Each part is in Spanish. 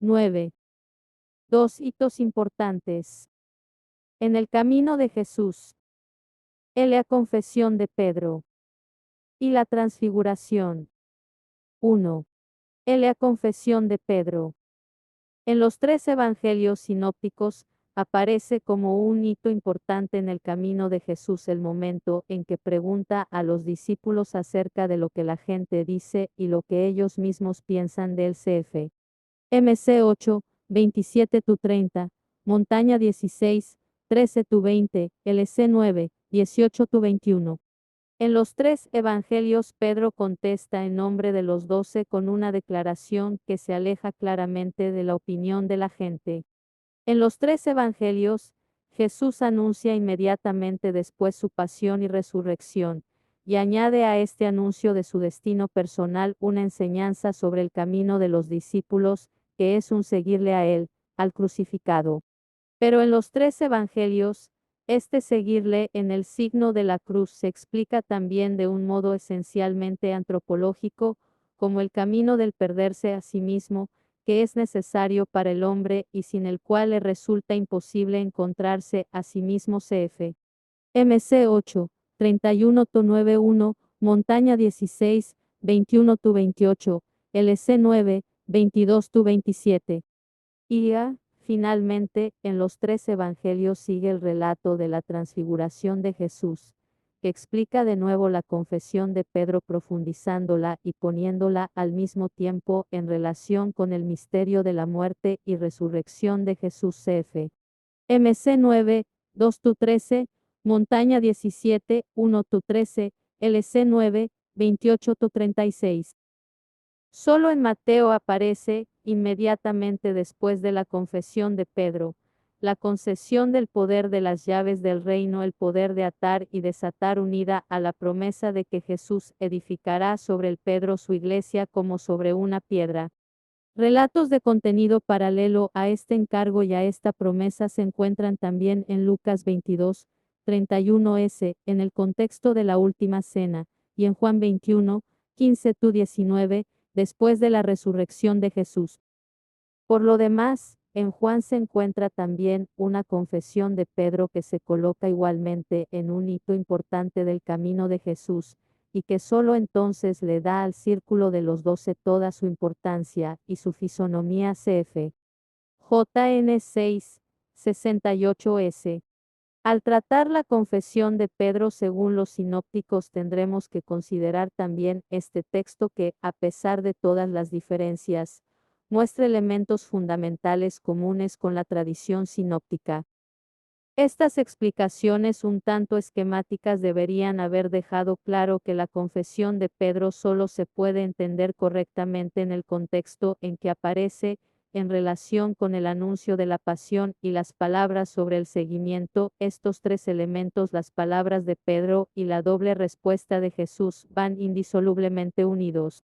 9. Dos hitos importantes. En el camino de Jesús. La confesión de Pedro. Y la transfiguración. 1. La confesión de Pedro. En los tres evangelios sinópticos, aparece como un hito importante en el camino de Jesús el momento en que pregunta a los discípulos acerca de lo que la gente dice y lo que ellos mismos piensan del CF. MC 8, 27-30, Montaña 16, 13-20, LC 9, 18-21. En los tres evangelios Pedro contesta en nombre de los 12 con una declaración que se aleja claramente de la opinión de la gente. En los tres evangelios, Jesús anuncia inmediatamente después su pasión y resurrección, y añade a este anuncio de su destino personal una enseñanza sobre el camino de los discípulos, que es un seguirle a él, al crucificado. Pero en los tres evangelios, este seguirle en el signo de la cruz se explica también de un modo esencialmente antropológico, como el camino del perderse a sí mismo, que es necesario para el hombre y sin el cual le resulta imposible encontrarse a sí mismo. Cf. MC 8, 31-91, Montaña 16, 21-28, LC 9, 22-27. Finalmente, en los tres evangelios sigue el relato de la transfiguración de Jesús, que explica de nuevo la confesión de Pedro profundizándola y poniéndola al mismo tiempo en relación con el misterio de la muerte y resurrección de Jesús. Cf. MC 9, 2-13, Montaña 17, 1-13, LC 9, 28-36. Solo en Mateo aparece, inmediatamente después de la confesión de Pedro, la concesión del poder de las llaves del reino, el poder de atar y desatar unida a la promesa de que Jesús edificará sobre el Pedro su iglesia como sobre una piedra. Relatos de contenido paralelo a este encargo y a esta promesa se encuentran también en Lucas 22, 31s, en el contexto de la última cena, y en Juan 21, 15-19, después de la resurrección de Jesús. Por lo demás, en Juan se encuentra también una confesión de Pedro que se coloca igualmente en un hito importante del camino de Jesús, y que solo entonces le da al círculo de los 12 toda su importancia y su fisonomía. Cf. JN 6, 68s. Al tratar la confesión de Pedro según los sinópticos tendremos que considerar también este texto que, a pesar de todas las diferencias, muestra elementos fundamentales comunes con la tradición sinóptica. Estas explicaciones un tanto esquemáticas deberían haber dejado claro que la confesión de Pedro solo se puede entender correctamente en el contexto en que aparece, en relación con el anuncio de la pasión y las palabras sobre el seguimiento. Estos tres elementos, las palabras de Pedro y la doble respuesta de Jesús, van indisolublemente unidos.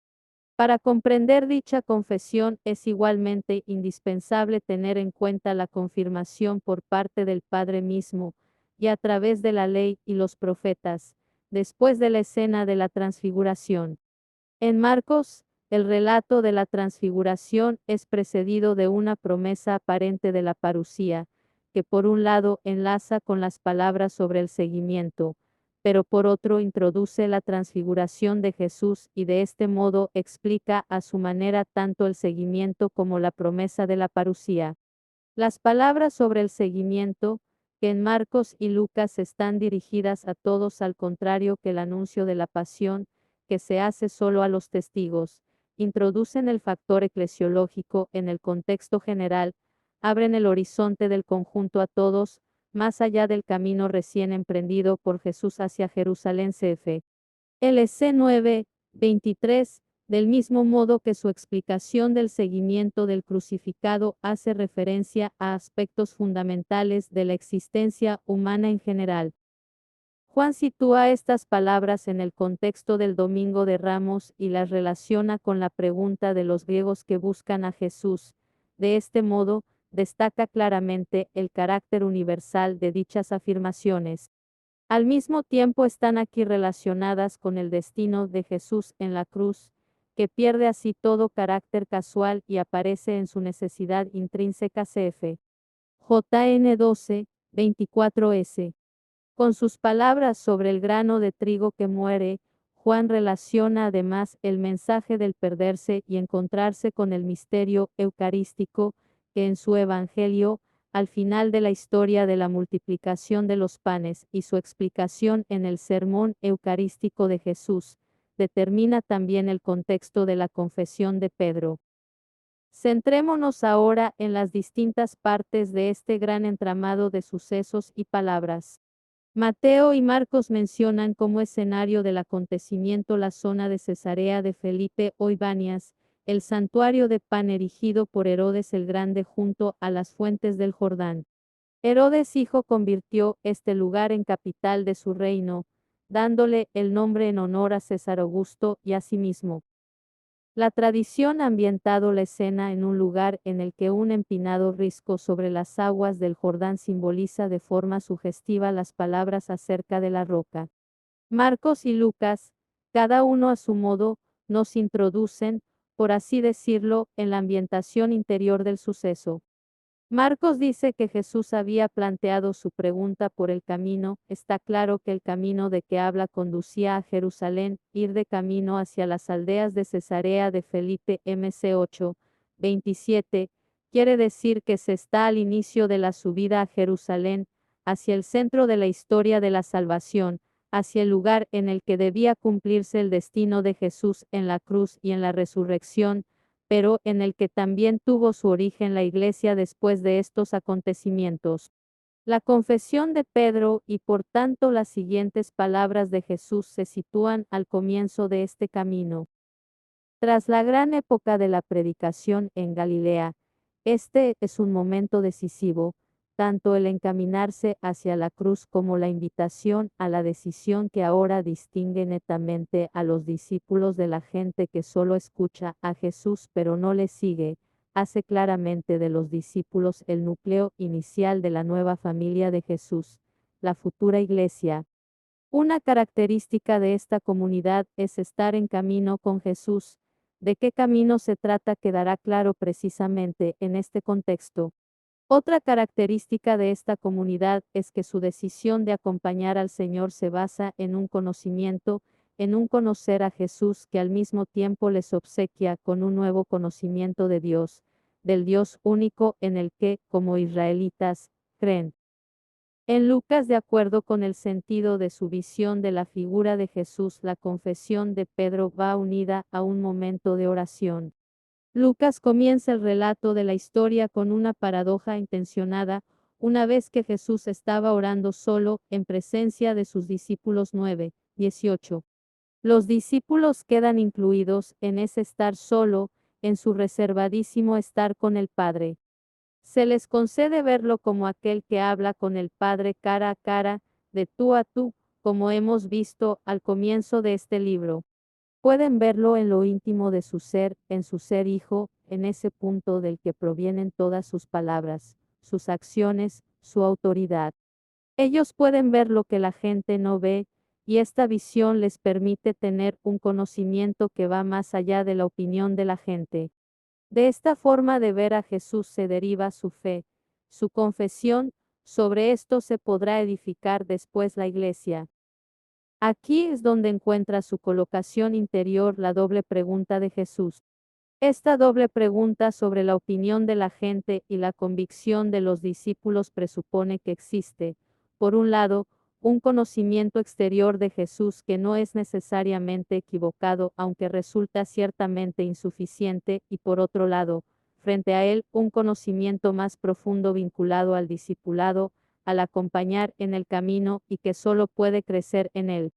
Para comprender dicha confesión es igualmente indispensable tener en cuenta la confirmación por parte del Padre mismo, y a través de la ley y los profetas, después de la escena de la transfiguración. En Marcos, el relato de la transfiguración es precedido de una promesa aparente de la parucía, que por un lado enlaza con las palabras sobre el seguimiento, pero por otro introduce la transfiguración de Jesús y de este modo explica a su manera tanto el seguimiento como la promesa de la parucía. Las palabras sobre el seguimiento, que en Marcos y Lucas están dirigidas a todos al contrario que el anuncio de la pasión, que se hace solo a los testigos, introducen el factor eclesiológico en el contexto general, abren el horizonte del conjunto a todos, más allá del camino recién emprendido por Jesús hacia Jerusalén. Cf. LC 9, 23, del mismo modo que su explicación del seguimiento del crucificado hace referencia a aspectos fundamentales de la existencia humana en general. Juan sitúa estas palabras en el contexto del Domingo de Ramos y las relaciona con la pregunta de los griegos que buscan a Jesús. De este modo, destaca claramente el carácter universal de dichas afirmaciones. Al mismo tiempo están aquí relacionadas con el destino de Jesús en la cruz, que pierde así todo carácter casual y aparece en su necesidad intrínseca cf. JN 12, 24s. Con sus palabras sobre el grano de trigo que muere, Juan relaciona además el mensaje del perderse y encontrarse con el misterio eucarístico, que en su Evangelio, al final de la historia de la multiplicación de los panes y su explicación en el sermón eucarístico de Jesús, determina también el contexto de la confesión de Pedro. Centrémonos ahora en las distintas partes de este gran entramado de sucesos y palabras. Mateo y Marcos mencionan como escenario del acontecimiento la zona de Cesarea de Felipe o Ibanias, el santuario de pan erigido por Herodes el Grande junto a las fuentes del Jordán. Herodes hijo convirtió este lugar en capital de su reino, dándole el nombre en honor a César Augusto y a sí mismo. La tradición ha ambientado la escena en un lugar en el que un empinado risco sobre las aguas del Jordán simboliza de forma sugestiva las palabras acerca de la roca. Marcos y Lucas, cada uno a su modo, nos introducen, por así decirlo, en la ambientación interior del suceso. Marcos dice que Jesús había planteado su pregunta por el camino. Está claro que el camino de que habla conducía a Jerusalén, ir de camino hacia las aldeas de Cesarea de Felipe MC 8, 27, quiere decir que se está al inicio de la subida a Jerusalén, hacia el centro de la historia de la salvación, hacia el lugar en el que debía cumplirse el destino de Jesús en la cruz y en la resurrección, pero en el que también tuvo su origen la Iglesia después de estos acontecimientos. La confesión de Pedro y por tanto las siguientes palabras de Jesús se sitúan al comienzo de este camino. Tras la gran época de la predicación en Galilea, este es un momento decisivo, tanto el encaminarse hacia la cruz como la invitación a la decisión que ahora distingue netamente a los discípulos de la gente que solo escucha a Jesús pero no le sigue, hace claramente de los discípulos el núcleo inicial de la nueva familia de Jesús, la futura iglesia. Una característica de esta comunidad es estar en camino con Jesús. ¿De qué camino se trata? Quedará claro precisamente en este contexto. Otra característica de esta comunidad es que su decisión de acompañar al Señor se basa en un conocimiento, en un conocer a Jesús que al mismo tiempo les obsequia con un nuevo conocimiento de Dios, del Dios único en el que, como israelitas, creen. En Lucas, de acuerdo con el sentido de su visión de la figura de Jesús, la confesión de Pedro va unida a un momento de oración. Lucas comienza el relato de la historia con una paradoja intencionada, una vez que Jesús estaba orando solo, en presencia de sus discípulos 9, 18. Los discípulos quedan incluidos en ese estar solo, en su reservadísimo estar con el Padre. Se les concede verlo como aquel que habla con el Padre cara a cara, de tú a tú, como hemos visto al comienzo de este libro. Pueden verlo en lo íntimo de su ser, en su ser hijo, en ese punto del que provienen todas sus palabras, sus acciones, su autoridad. Ellos pueden ver lo que la gente no ve, y esta visión les permite tener un conocimiento que va más allá de la opinión de la gente. De esta forma de ver a Jesús se deriva su fe, su confesión, sobre esto se podrá edificar después la iglesia. Aquí es donde encuentra su colocación interior la doble pregunta de Jesús. Esta doble pregunta sobre la opinión de la gente y la convicción de los discípulos presupone que existe, por un lado, un conocimiento exterior de Jesús que no es necesariamente equivocado, aunque resulta ciertamente insuficiente, y por otro lado, frente a él, un conocimiento más profundo vinculado al discipulado, al acompañar en el camino y que solo puede crecer en él.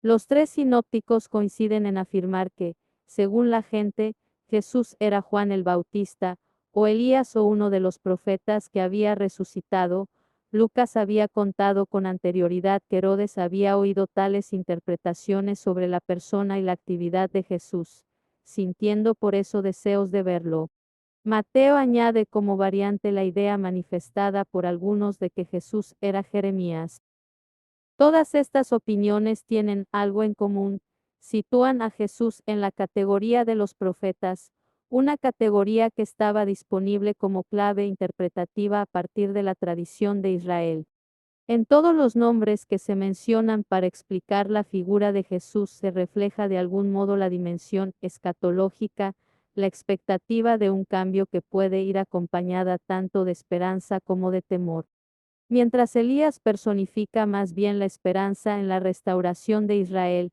Los tres sinópticos coinciden en afirmar que, según la gente, Jesús era Juan el Bautista, o Elías o uno de los profetas que había resucitado. Lucas había contado con anterioridad que Herodes había oído tales interpretaciones sobre la persona y la actividad de Jesús, sintiendo por eso deseos de verlo. Mateo añade como variante la idea manifestada por algunos de que Jesús era Jeremías. Todas estas opiniones tienen algo en común, sitúan a Jesús en la categoría de los profetas, una categoría que estaba disponible como clave interpretativa a partir de la tradición de Israel. En todos los nombres que se mencionan para explicar la figura de Jesús se refleja de algún modo la dimensión escatológica, la expectativa de un cambio que puede ir acompañada tanto de esperanza como de temor. Mientras Elías personifica más bien la esperanza en la restauración de Israel,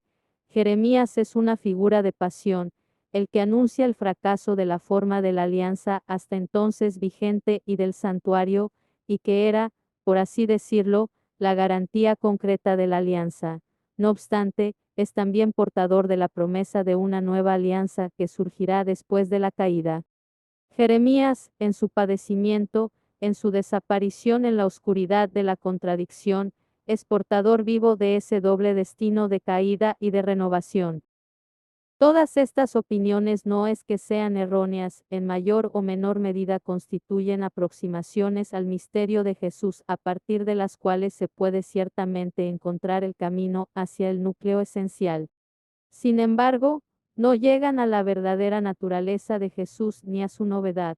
Jeremías es una figura de pasión, el que anuncia el fracaso de la forma de la alianza hasta entonces vigente y del santuario, y que era, por así decirlo, la garantía concreta de la alianza. No obstante, es también portador de la promesa de una nueva alianza que surgirá después de la caída. Jeremías, en su padecimiento, en su desaparición en la oscuridad de la contradicción, es portador vivo de ese doble destino de caída y de renovación. Todas estas opiniones no es que sean erróneas, en mayor o menor medida constituyen aproximaciones al misterio de Jesús a partir de las cuales se puede ciertamente encontrar el camino hacia el núcleo esencial. Sin embargo, no llegan a la verdadera naturaleza de Jesús ni a su novedad.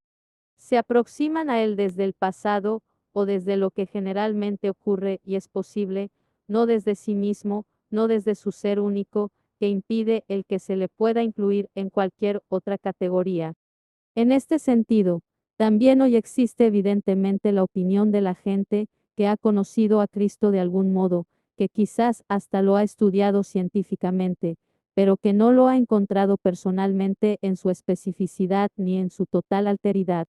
Se aproximan a él desde el pasado o desde lo que generalmente ocurre y es posible, no desde sí mismo, no desde su ser único, que impide el que se le pueda incluir en cualquier otra categoría. En este sentido, también hoy existe evidentemente la opinión de la gente que ha conocido a Cristo de algún modo, que quizás hasta lo ha estudiado científicamente, pero que no lo ha encontrado personalmente en su especificidad ni en su total alteridad.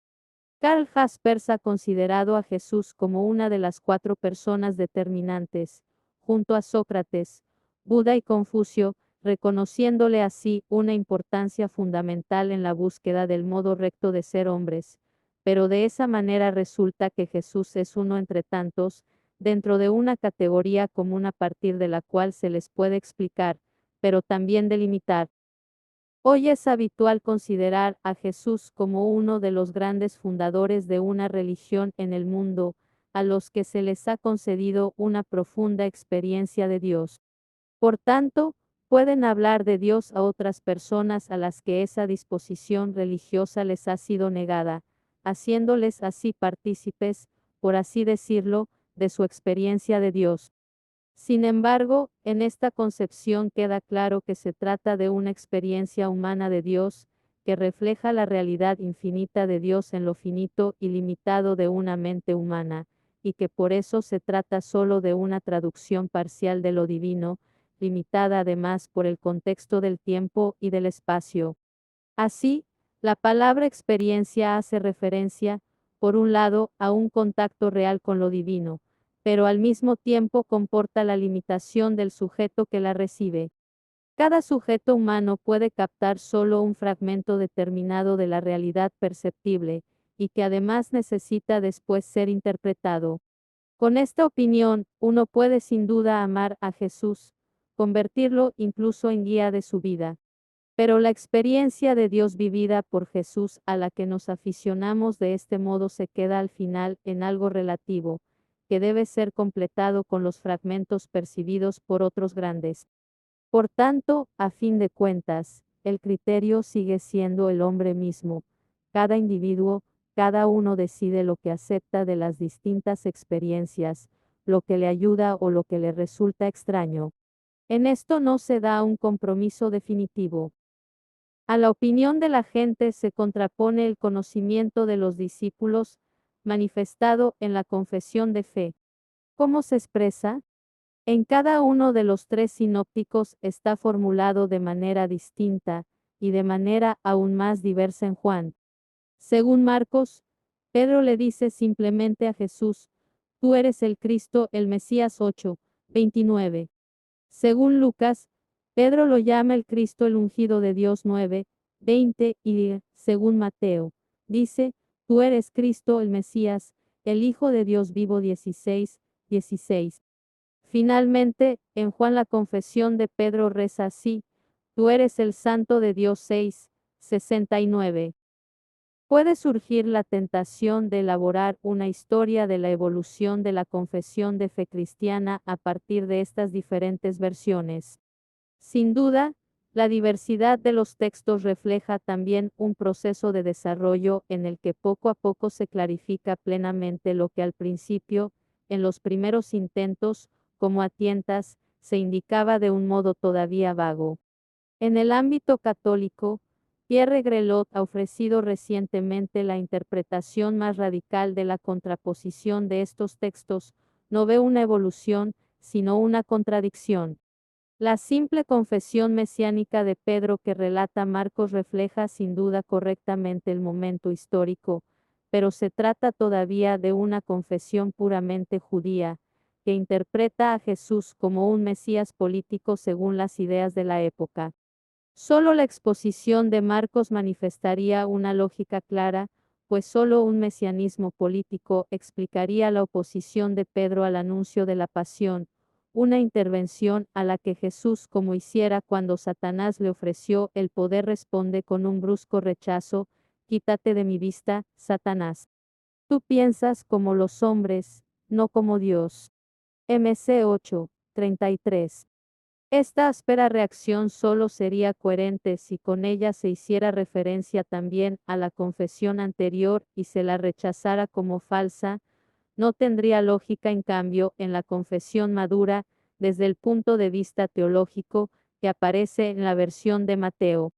Karl Jaspers ha considerado a Jesús como una de las 4 personas determinantes, junto a Sócrates, Buda y Confucio, reconociéndole así una importancia fundamental en la búsqueda del modo recto de ser hombres. Pero de esa manera resulta que Jesús es uno entre tantos, dentro de una categoría común a partir de la cual se les puede explicar, pero también delimitar. Hoy es habitual considerar a Jesús como uno de los grandes fundadores de una religión en el mundo, a los que se les ha concedido una profunda experiencia de Dios. Por tanto, pueden hablar de Dios a otras personas a las que esa disposición religiosa les ha sido negada, haciéndoles así partícipes, por así decirlo, de su experiencia de Dios. Sin embargo, en esta concepción queda claro que se trata de una experiencia humana de Dios, que refleja la realidad infinita de Dios en lo finito y limitado de una mente humana, y que por eso se trata solo de una traducción parcial de lo divino, limitada además por el contexto del tiempo y del espacio. Así, la palabra experiencia hace referencia, por un lado, a un contacto real con lo divino, pero al mismo tiempo comporta la limitación del sujeto que la recibe. Cada sujeto humano puede captar solo un fragmento determinado de la realidad perceptible, y que además necesita después ser interpretado. Con esta opinión, uno puede sin duda amar a Jesús, convertirlo incluso en guía de su vida. Pero la experiencia de Dios vivida por Jesús a la que nos aficionamos de este modo se queda al final en algo relativo, que debe ser completado con los fragmentos percibidos por otros grandes. Por tanto, a fin de cuentas, el criterio sigue siendo el hombre mismo. Cada individuo, cada uno decide lo que acepta de las distintas experiencias, lo que le ayuda o lo que le resulta extraño. En esto no se da un compromiso definitivo. A la opinión de la gente se contrapone el conocimiento de los discípulos, manifestado en la confesión de fe. ¿Cómo se expresa? En cada uno de los 3 sinópticos está formulado de manera distinta, y de manera aún más diversa en Juan. Según Marcos, Pedro le dice simplemente a Jesús, tú eres el Cristo, el Mesías 8:29. Según Lucas, Pedro lo llama el Cristo el ungido de Dios 9:20 y, según Mateo, dice, tú eres Cristo el Mesías, el Hijo de Dios vivo 16:16. Finalmente, en Juan la confesión de Pedro reza así, tú eres el Santo de Dios 6:69. Puede surgir la tentación de elaborar una historia de la evolución de la confesión de fe cristiana a partir de estas diferentes versiones. Sin duda, La diversidad de los textos refleja también un proceso de desarrollo en el que poco a poco se clarifica plenamente lo que al principio, en los primeros intentos, como a tientas, se indicaba de un modo todavía vago. En el ámbito católico, Pierre Grelot ha ofrecido recientemente la interpretación más radical de la contraposición de estos textos. No ve una evolución, sino una contradicción. La simple confesión mesiánica de Pedro que relata Marcos refleja sin duda correctamente el momento histórico, pero se trata todavía de una confesión puramente judía, que interpreta a Jesús como un Mesías político según las ideas de la época. Solo la exposición de Marcos manifestaría una lógica clara, pues solo un mesianismo político explicaría la oposición de Pedro al anuncio de la pasión, una intervención a la que Jesús, como hiciera cuando Satanás le ofreció el poder, responde con un brusco rechazo: quítate de mi vista, Satanás. Tú piensas como los hombres, no como Dios. MC 8:33. Esta áspera reacción solo sería coherente si con ella se hiciera referencia también a la confesión anterior y se la rechazara como falsa. No tendría lógica, en cambio, en la confesión madura, desde el punto de vista teológico, que aparece en la versión de Mateo.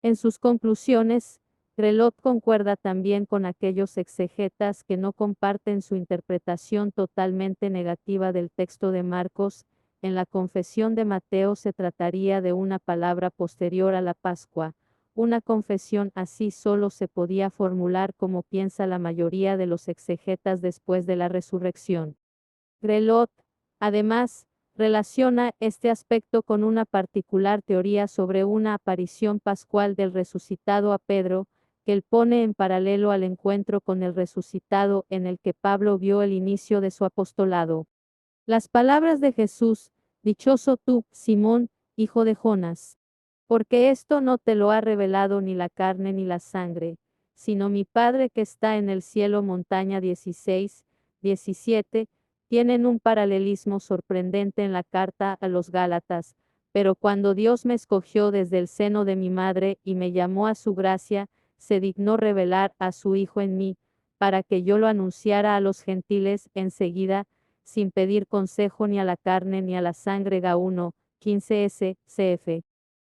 En sus conclusiones, Grelot concuerda también con aquellos exegetas que no comparten su interpretación totalmente negativa del texto de Marcos. En la confesión de Mateo se trataría de una palabra posterior a la Pascua. Una confesión así solo se podía formular, como piensa la mayoría de los exegetas, después de la resurrección. Grelot, además, relaciona este aspecto con una particular teoría sobre una aparición pascual del resucitado a Pedro, que él pone en paralelo al encuentro con el resucitado en el que Pablo vio el inicio de su apostolado. Las palabras de Jesús: dichoso tú, Simón, hijo de Jonás, porque esto no te lo ha revelado ni la carne ni la sangre, sino mi Padre que está en el cielo. Montaña 16:17, tienen un paralelismo sorprendente en la carta a los Gálatas: pero cuando Dios me escogió desde el seno de mi madre y me llamó a su gracia, se dignó revelar a su Hijo en mí, para que yo lo anunciara a los gentiles enseguida, sin pedir consejo ni a la carne ni a la sangre. Ga 1:15 cf.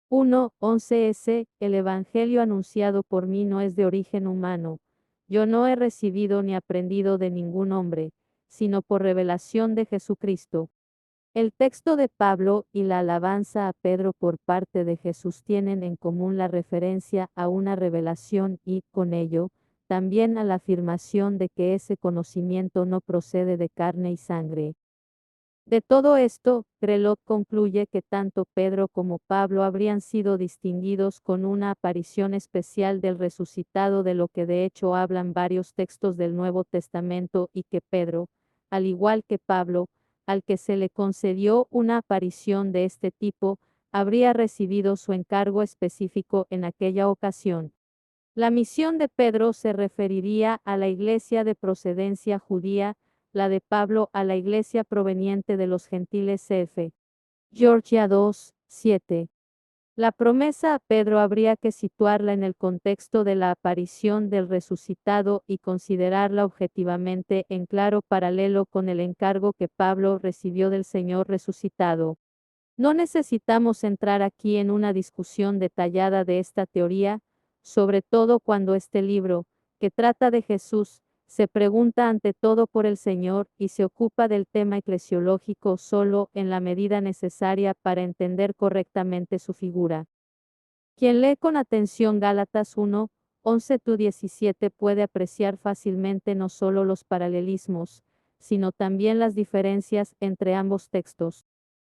1:11 El Evangelio anunciado por mí no es de origen humano. Yo no he recibido ni aprendido de ningún hombre, sino por revelación de Jesucristo. El texto de Pablo y la alabanza a Pedro por parte de Jesús tienen en común la referencia a una revelación y, con ello, también a la afirmación de que ese conocimiento no procede de carne y sangre. De todo esto, Grelot concluye que tanto Pedro como Pablo habrían sido distinguidos con una aparición especial del resucitado, de lo que de hecho hablan varios textos del Nuevo Testamento, y que Pedro, al igual que Pablo, al que se le concedió una aparición de este tipo, habría recibido su encargo específico en aquella ocasión. La misión de Pedro se referiría a la iglesia de procedencia judía, la de Pablo a la iglesia proveniente de los gentiles. Cf. Georgia 2:7. La promesa a Pedro habría que situarla en el contexto de la aparición del resucitado y considerarla objetivamente en claro paralelo con el encargo que Pablo recibió del Señor resucitado. No necesitamos entrar aquí en una discusión detallada de esta teoría, sobre todo cuando este libro, que trata de Jesús, se pregunta ante todo por el Señor y se ocupa del tema eclesiológico solo en la medida necesaria para entender correctamente su figura. Quien lee con atención Gálatas 1:11-17 puede apreciar fácilmente no solo los paralelismos, sino también las diferencias entre ambos textos.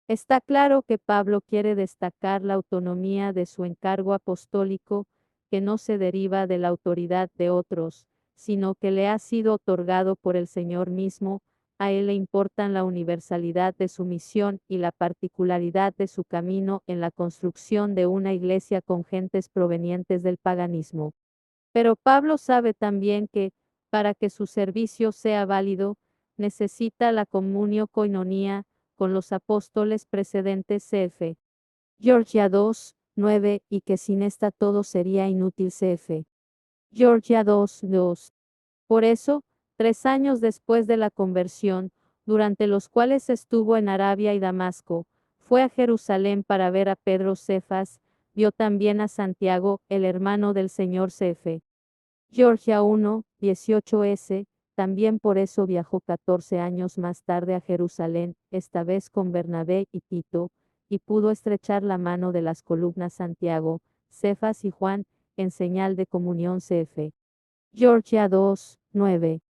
Está claro que Pablo quiere destacar la autonomía de su encargo apostólico, que no se deriva de la autoridad de otros, sino que le ha sido otorgado por el Señor mismo. A él le importan la universalidad de su misión y la particularidad de su camino en la construcción de una iglesia con gentes provenientes del paganismo. Pero Pablo sabe también que, para que su servicio sea válido, necesita la comunio koinonía con los apóstoles precedentes. Cf. Georgia 2, 9, y que sin esta todo sería inútil cf. Georgia 2:2. Por eso, 3 años después de la conversión, durante los cuales estuvo en Arabia y Damasco, fue a Jerusalén para ver a Pedro Cefas, vio también a Santiago, el hermano del Señor cf. Georgia 1:18 también por eso viajó 14 años más tarde a Jerusalén, esta vez con Bernabé y Tito, y pudo estrechar la mano de las columnas Santiago, Cefas y Juan, en señal de comunión cf. Georgia 2:9.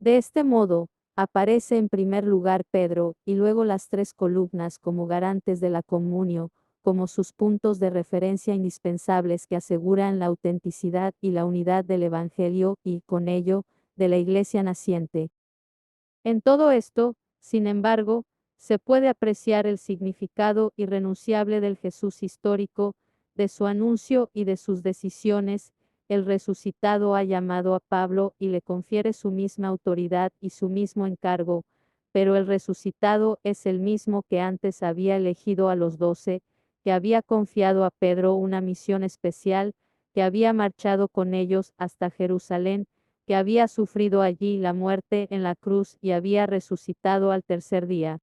De este modo, aparece en primer lugar Pedro, y luego las tres columnas como garantes de la comunión, como sus puntos de referencia indispensables que aseguran la autenticidad y la unidad del Evangelio y, con ello, de la Iglesia naciente. En todo esto, sin embargo, se puede apreciar el significado irrenunciable del Jesús histórico, de su anuncio y de sus decisiones. El resucitado ha llamado a Pablo y le confiere su misma autoridad y su mismo encargo, pero el resucitado es el mismo que antes había elegido a los 12, que había confiado a Pedro una misión especial, que había marchado con ellos hasta Jerusalén, que había sufrido allí la muerte en la cruz y había resucitado al tercer día.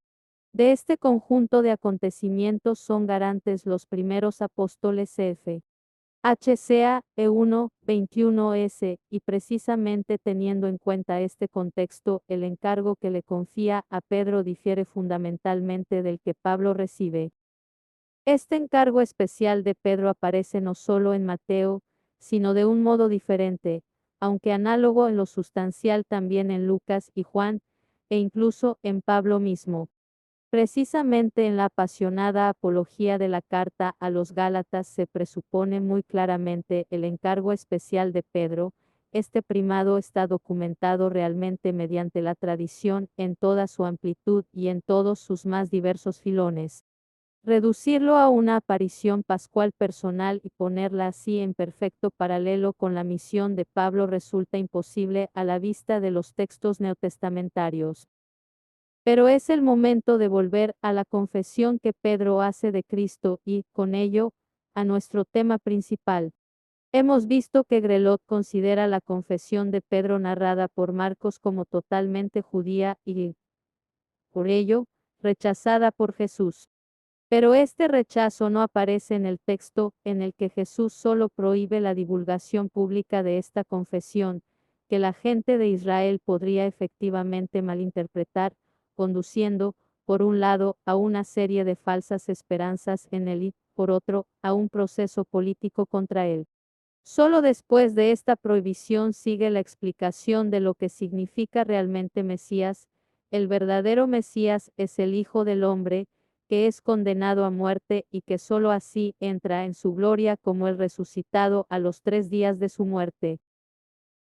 De este conjunto de acontecimientos son garantes los primeros apóstoles cf. HCA E1:21 y precisamente teniendo en cuenta este contexto, el encargo que le confía a Pedro difiere fundamentalmente del que Pablo recibe. Este encargo especial de Pedro aparece no solo en Mateo, sino de un modo diferente, aunque análogo en lo sustancial también en Lucas y Juan, e incluso en Pablo mismo. Precisamente en la apasionada apología de la carta a los Gálatas se presupone muy claramente el encargo especial de Pedro. Este primado está documentado realmente mediante la tradición en toda su amplitud y en todos sus más diversos filones. Reducirlo a una aparición pascual personal y ponerla así en perfecto paralelo con la misión de Pablo resulta imposible a la vista de los textos neotestamentarios. Pero es el momento de volver a la confesión que Pedro hace de Cristo y, con ello, a nuestro tema principal. Hemos visto que Grelot considera la confesión de Pedro narrada por Marcos como totalmente judía y, por ello, rechazada por Jesús. Pero este rechazo no aparece en el texto, en el que Jesús solo prohíbe la divulgación pública de esta confesión, que la gente de Israel podría efectivamente malinterpretar, conduciendo, por un lado, a una serie de falsas esperanzas en él y, por otro, a un proceso político contra él. Solo después de esta prohibición sigue la explicación de lo que significa realmente Mesías. El verdadero Mesías es el Hijo del Hombre, que es condenado a muerte y que sólo así entra en su gloria como el resucitado a los 3 días de su muerte.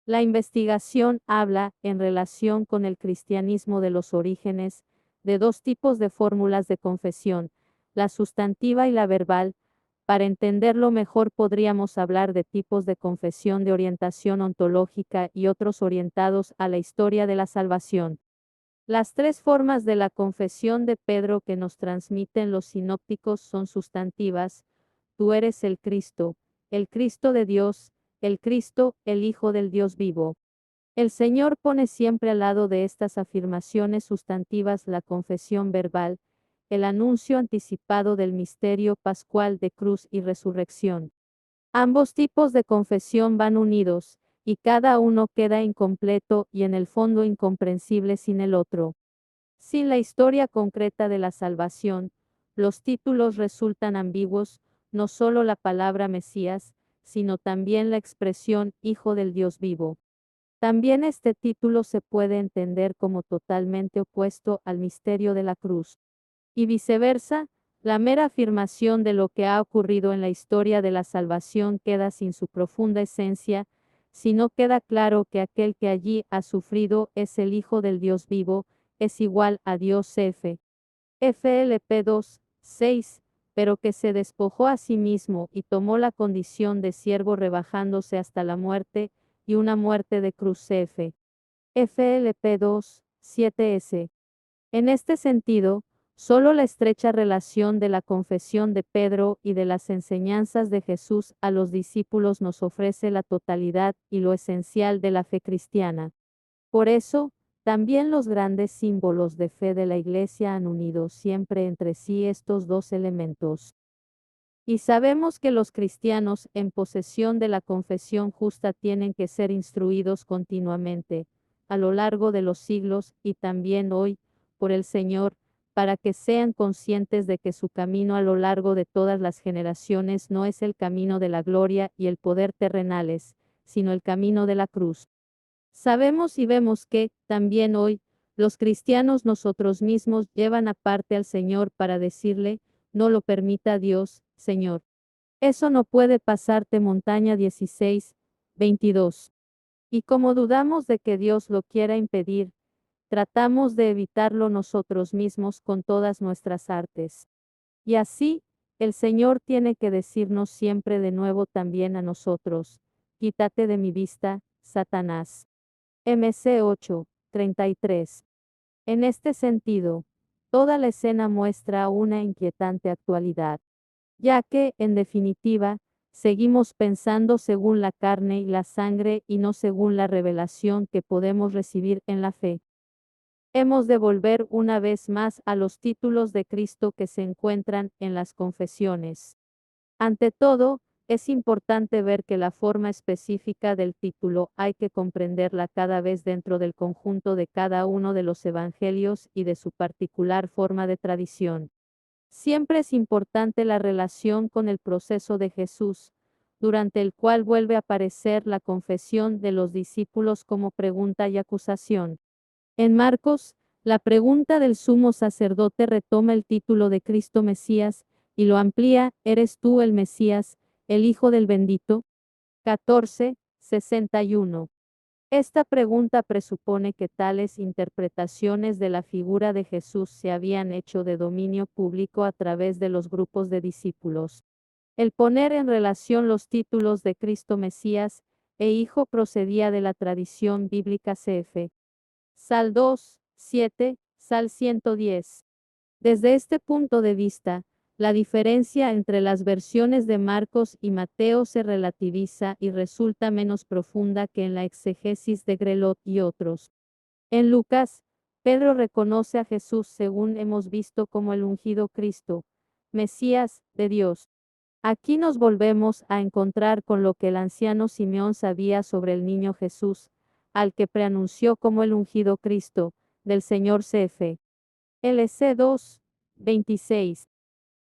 La investigación habla, en relación con el cristianismo de los orígenes, de dos tipos de fórmulas de confesión, la sustantiva y la verbal. Para entenderlo mejor podríamos hablar de tipos de confesión de orientación ontológica y otros orientados a la historia de la salvación. Las tres formas de la confesión de Pedro que nos transmiten los sinópticos son sustantivas: tú eres el Cristo de Dios, el Cristo, el Hijo del Dios vivo. El Señor pone siempre al lado de estas afirmaciones sustantivas la confesión verbal, el anuncio anticipado del misterio pascual de cruz y resurrección. Ambos tipos de confesión van unidos, y cada uno queda incompleto y en el fondo incomprensible sin el otro. Sin la historia concreta de la salvación, los títulos resultan ambiguos, no solo la palabra Mesías, sino también la expresión Hijo del Dios vivo. También este título se puede entender como totalmente opuesto al misterio de la cruz. Y viceversa, la mera afirmación de lo que ha ocurrido en la historia de la salvación queda sin su profunda esencia, si no queda claro que aquel que allí ha sufrido es el Hijo del Dios vivo, es igual a Dios FLP 2:6, pero que se despojó a sí mismo y tomó la condición de siervo rebajándose hasta la muerte, y una muerte de cruz FLP 2:7 En este sentido, Solo la estrecha relación de la confesión de Pedro y de las enseñanzas de Jesús a los discípulos nos ofrece la totalidad y lo esencial de la fe cristiana. Por eso, también los grandes símbolos de fe de la Iglesia han unido siempre entre sí estos dos elementos. Y sabemos que los cristianos en posesión de la confesión justa tienen que ser instruidos continuamente, a lo largo de los siglos y también hoy, por el Señor, para que sean conscientes de que su camino a lo largo de todas las generaciones no es el camino de la gloria y el poder terrenales, sino el camino de la cruz. Sabemos y vemos que, también hoy, los cristianos nosotros mismos llevan aparte al Señor para decirle, no lo permita Dios, Señor. Eso no puede pasarte. Montaña 16, 22. Y como dudamos de que Dios lo quiera impedir, tratamos de evitarlo nosotros mismos con todas nuestras artes. Y así, el Señor tiene que decirnos siempre de nuevo también a nosotros, quítate de mi vista, Satanás. MC 8, 33. En este sentido, toda la escena muestra una inquietante actualidad, ya que, en definitiva, seguimos pensando según la carne y la sangre y no según la revelación que podemos recibir en la fe. Hemos de volver una vez más a los títulos de Cristo que se encuentran en las confesiones. Ante todo, es importante ver que la forma específica del título hay que comprenderla cada vez dentro del conjunto de cada uno de los evangelios y de su particular forma de tradición. Siempre es importante la relación con el proceso de Jesús, durante el cual vuelve a aparecer la confesión de los discípulos como pregunta y acusación. En Marcos, la pregunta del sumo sacerdote retoma el título de Cristo Mesías y lo amplía, ¿eres tú el Mesías, el Hijo del Bendito? 14, 61. Esta pregunta presupone que tales interpretaciones de la figura de Jesús se habían hecho de dominio público a través de los grupos de discípulos. El poner en relación los títulos de Cristo Mesías e Hijo procedía de la tradición bíblica CF. Sal 2, 7, Sal 110. Desde este punto de vista, la diferencia entre las versiones de Marcos y Mateo se relativiza y resulta menos profunda que en la exegesis de Grelot y otros. En Lucas, Pedro reconoce a Jesús según hemos visto como el ungido Cristo, Mesías de Dios. Aquí nos volvemos a encontrar con lo que el anciano Simeón sabía sobre el niño Jesús, al que preanunció como el ungido Cristo, del Señor CF. LC 2, 26.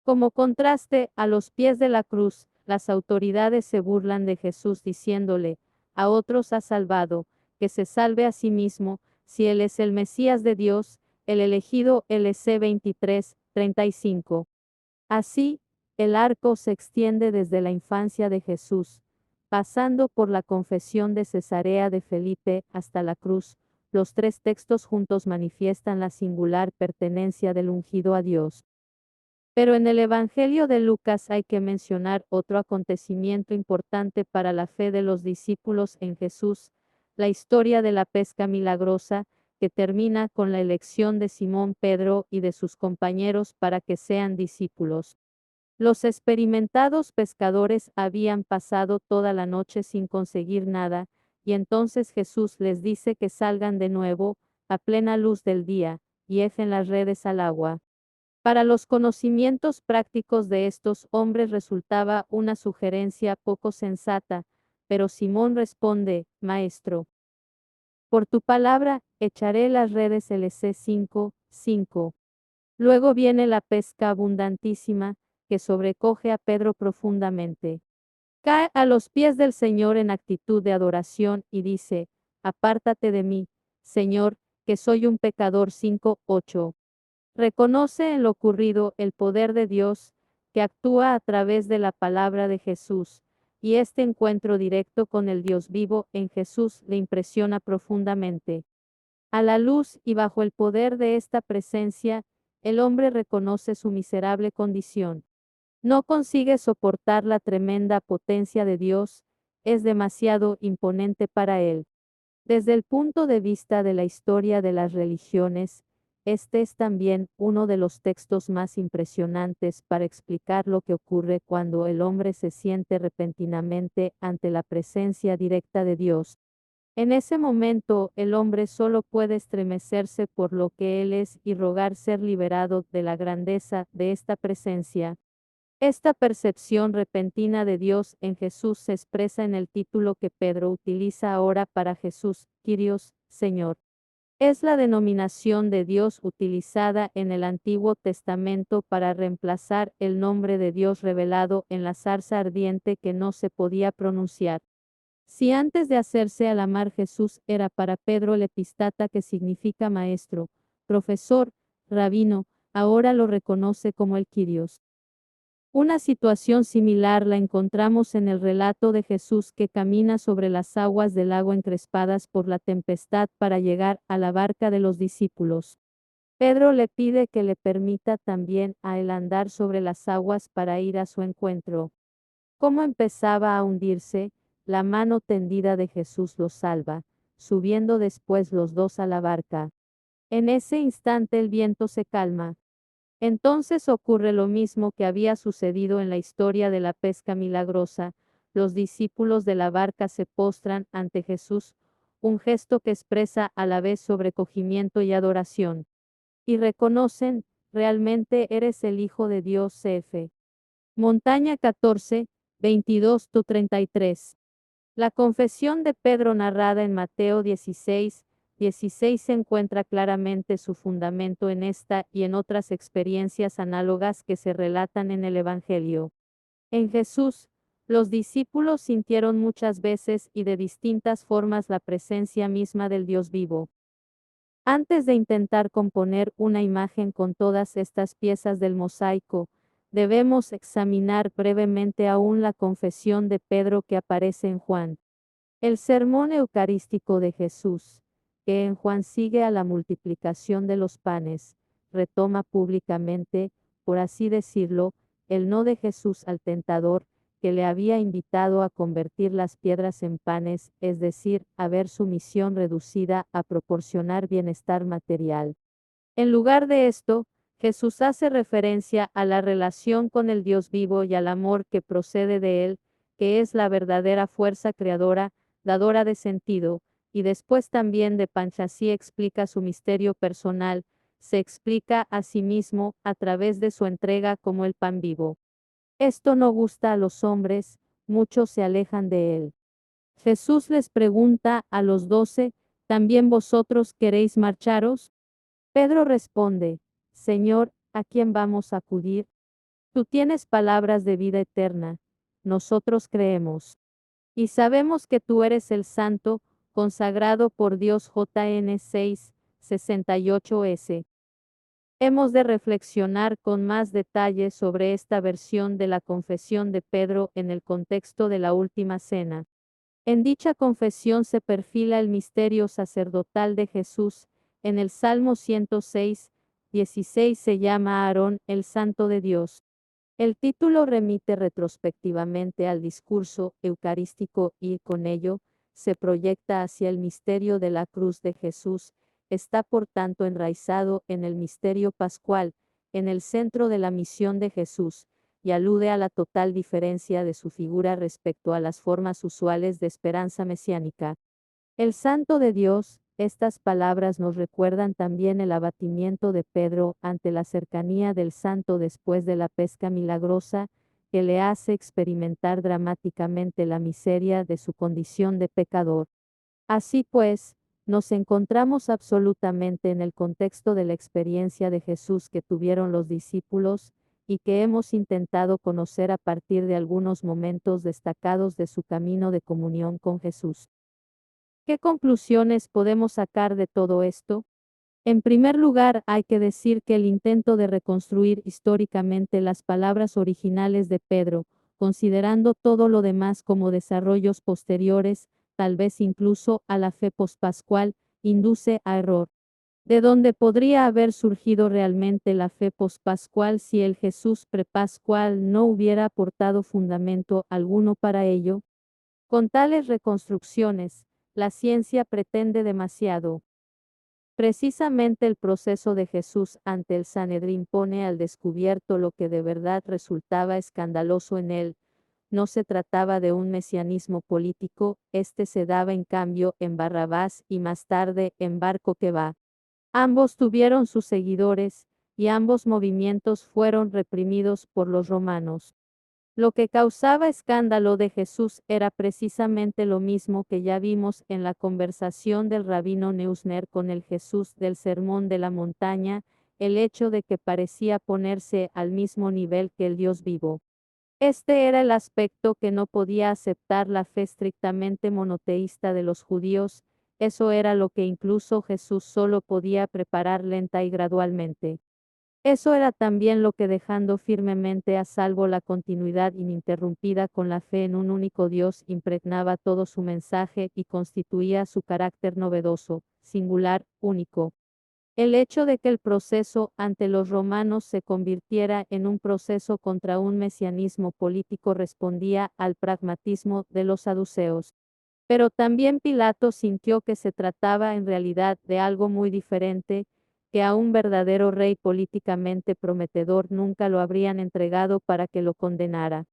Como contraste, a los pies de la cruz, las autoridades se burlan de Jesús diciéndole, a otros ha salvado, que se salve a sí mismo, si él es el Mesías de Dios, el elegido. LC 23, 35. Así, el arco se extiende desde la infancia de Jesús, pasando por la confesión de Cesarea de Felipe hasta la cruz. Los tres textos juntos manifiestan la singular pertenencia del ungido a Dios. Pero en el Evangelio de Lucas hay que mencionar otro acontecimiento importante para la fe de los discípulos en Jesús, la historia de la pesca milagrosa, que termina con la elección de Simón Pedro y de sus compañeros para que sean discípulos. Los experimentados pescadores habían pasado toda la noche sin conseguir nada, y entonces Jesús les dice que salgan de nuevo, a plena luz del día, y echen las redes al agua. Para los conocimientos prácticos de estos hombres resultaba una sugerencia poco sensata, pero Simón responde, Maestro, por tu palabra, echaré las redes. LC 5, 5. Luego viene la pesca abundantísima, que sobrecoge a Pedro profundamente. Cae a los pies del Señor en actitud de adoración y dice, apártate de mí, Señor, que soy un pecador. 5, 8. Reconoce en lo ocurrido el poder de Dios, que actúa a través de la palabra de Jesús, y este encuentro directo con el Dios vivo en Jesús le impresiona profundamente. A la luz y bajo el poder de esta presencia, el hombre reconoce su miserable condición. No consigue soportar la tremenda potencia de Dios, es demasiado imponente para él. Desde el punto de vista de la historia de las religiones, Este es también uno de los textos más impresionantes para explicar lo que ocurre cuando el hombre se siente repentinamente ante la presencia directa de Dios. En ese momento, el hombre solo puede estremecerse por lo que él es y rogar ser liberado de la grandeza de esta presencia. Esta percepción repentina de Dios en Jesús se expresa en el título que Pedro utiliza ahora para Jesús, Kyrios, Señor. Es la denominación de Dios utilizada en el Antiguo Testamento para reemplazar el nombre de Dios revelado en la zarza ardiente que no se podía pronunciar. Si antes de hacerse a la mar Jesús era para Pedro el epistata, que significa maestro, profesor, rabino, ahora lo reconoce como el Kyrios. Una situación similar la encontramos en el relato de Jesús que camina sobre las aguas del lago encrespadas por la tempestad para llegar a la barca de los discípulos. Pedro le pide que le permita también a él andar sobre las aguas para ir a su encuentro. Como empezaba a hundirse, la mano tendida de Jesús los salva, subiendo después los dos a la barca. En ese instante el viento se calma. Entonces ocurre lo mismo que había sucedido en la historia de la pesca milagrosa. Los discípulos de la barca se postran ante Jesús, un gesto que expresa a la vez sobrecogimiento y adoración. Y reconocen, realmente eres el Hijo de Dios. CF. Montaña 14, 22-33. La confesión de Pedro narrada en Mateo 16, 16 se encuentra claramente su fundamento en esta y en otras experiencias análogas que se relatan en el Evangelio. En Jesús, los discípulos sintieron muchas veces y de distintas formas la presencia misma del Dios vivo. Antes de intentar componer una imagen con todas estas piezas del mosaico, debemos examinar brevemente aún la confesión de Pedro que aparece en Juan. El sermón eucarístico de Jesús, que en Juan sigue a la multiplicación de los panes, retoma públicamente, por así decirlo, el no de Jesús al tentador, que le había invitado a convertir las piedras en panes, es decir, a ver su misión reducida a proporcionar bienestar material. En lugar de esto, Jesús hace referencia a la relación con el Dios vivo y al amor que procede de él, que es la verdadera fuerza creadora, dadora de sentido, y después también de Panchasí explica su misterio personal, se explica a sí mismo a través de su entrega como el pan vivo. Esto no gusta a los hombres, muchos se alejan de él. Jesús les pregunta a los 12, ¿también vosotros queréis marcharos? Pedro responde, Señor, ¿a quién vamos a acudir? Tú tienes palabras de vida eterna, nosotros creemos. Y sabemos que tú eres el Santo, consagrado por Dios. JN 6, 68s. Hemos de reflexionar con más detalle sobre esta versión de la confesión de Pedro en el contexto de la última cena. En dicha confesión se perfila el misterio sacerdotal de Jesús. En el Salmo 106, 16 se llama a Aarón el Santo de Dios. El título remite retrospectivamente al discurso eucarístico y, con ello, se proyecta hacia el misterio de la cruz de Jesús. Está por tanto enraizado en el misterio pascual, en el centro de la misión de Jesús, y alude a la total diferencia de su figura respecto a las formas usuales de esperanza mesiánica. El Santo de Dios, estas palabras nos recuerdan también el abatimiento de Pedro ante la cercanía del Santo después de la pesca milagrosa, que le hace experimentar dramáticamente la miseria de su condición de pecador. Así pues, nos encontramos absolutamente en el contexto de la experiencia de Jesús que tuvieron los discípulos, y que hemos intentado conocer a partir de algunos momentos destacados de su camino de comunión con Jesús. ¿Qué conclusiones podemos sacar de todo esto? En primer lugar, hay que decir que el intento de reconstruir históricamente las palabras originales de Pedro, considerando todo lo demás como desarrollos posteriores, tal vez incluso a la fe pospascual, induce a error. ¿De dónde podría haber surgido realmente la fe pospascual si el Jesús prepascual no hubiera aportado fundamento alguno para ello? Con tales reconstrucciones, la ciencia pretende demasiado. Precisamente el proceso de Jesús ante el Sanedrín pone al descubierto lo que de verdad resultaba escandaloso en él. No se trataba de un mesianismo político, este se daba en cambio en Barrabás y más tarde en Bar Coquebá. Ambos tuvieron sus seguidores, y ambos movimientos fueron reprimidos por los romanos. Lo que causaba escándalo de Jesús era precisamente lo mismo que ya vimos en la conversación del rabino Neusner con el Jesús del Sermón de la Montaña, el hecho de que parecía ponerse al mismo nivel que el Dios vivo. Este era el aspecto que no podía aceptar la fe estrictamente monoteísta de los judíos, eso era lo que incluso Jesús solo podía preparar lenta y gradualmente. Eso era también lo que dejando firmemente a salvo la continuidad ininterrumpida con la fe en un único Dios impregnaba todo su mensaje y constituía su carácter novedoso, singular, único. El hecho de que el proceso ante los romanos se convirtiera en un proceso contra un mesianismo político respondía al pragmatismo de los saduceos. Pero también Pilato sintió que se trataba en realidad de algo muy diferente, que a un verdadero rey políticamente prometedor nunca lo habrían entregado para que lo condenara.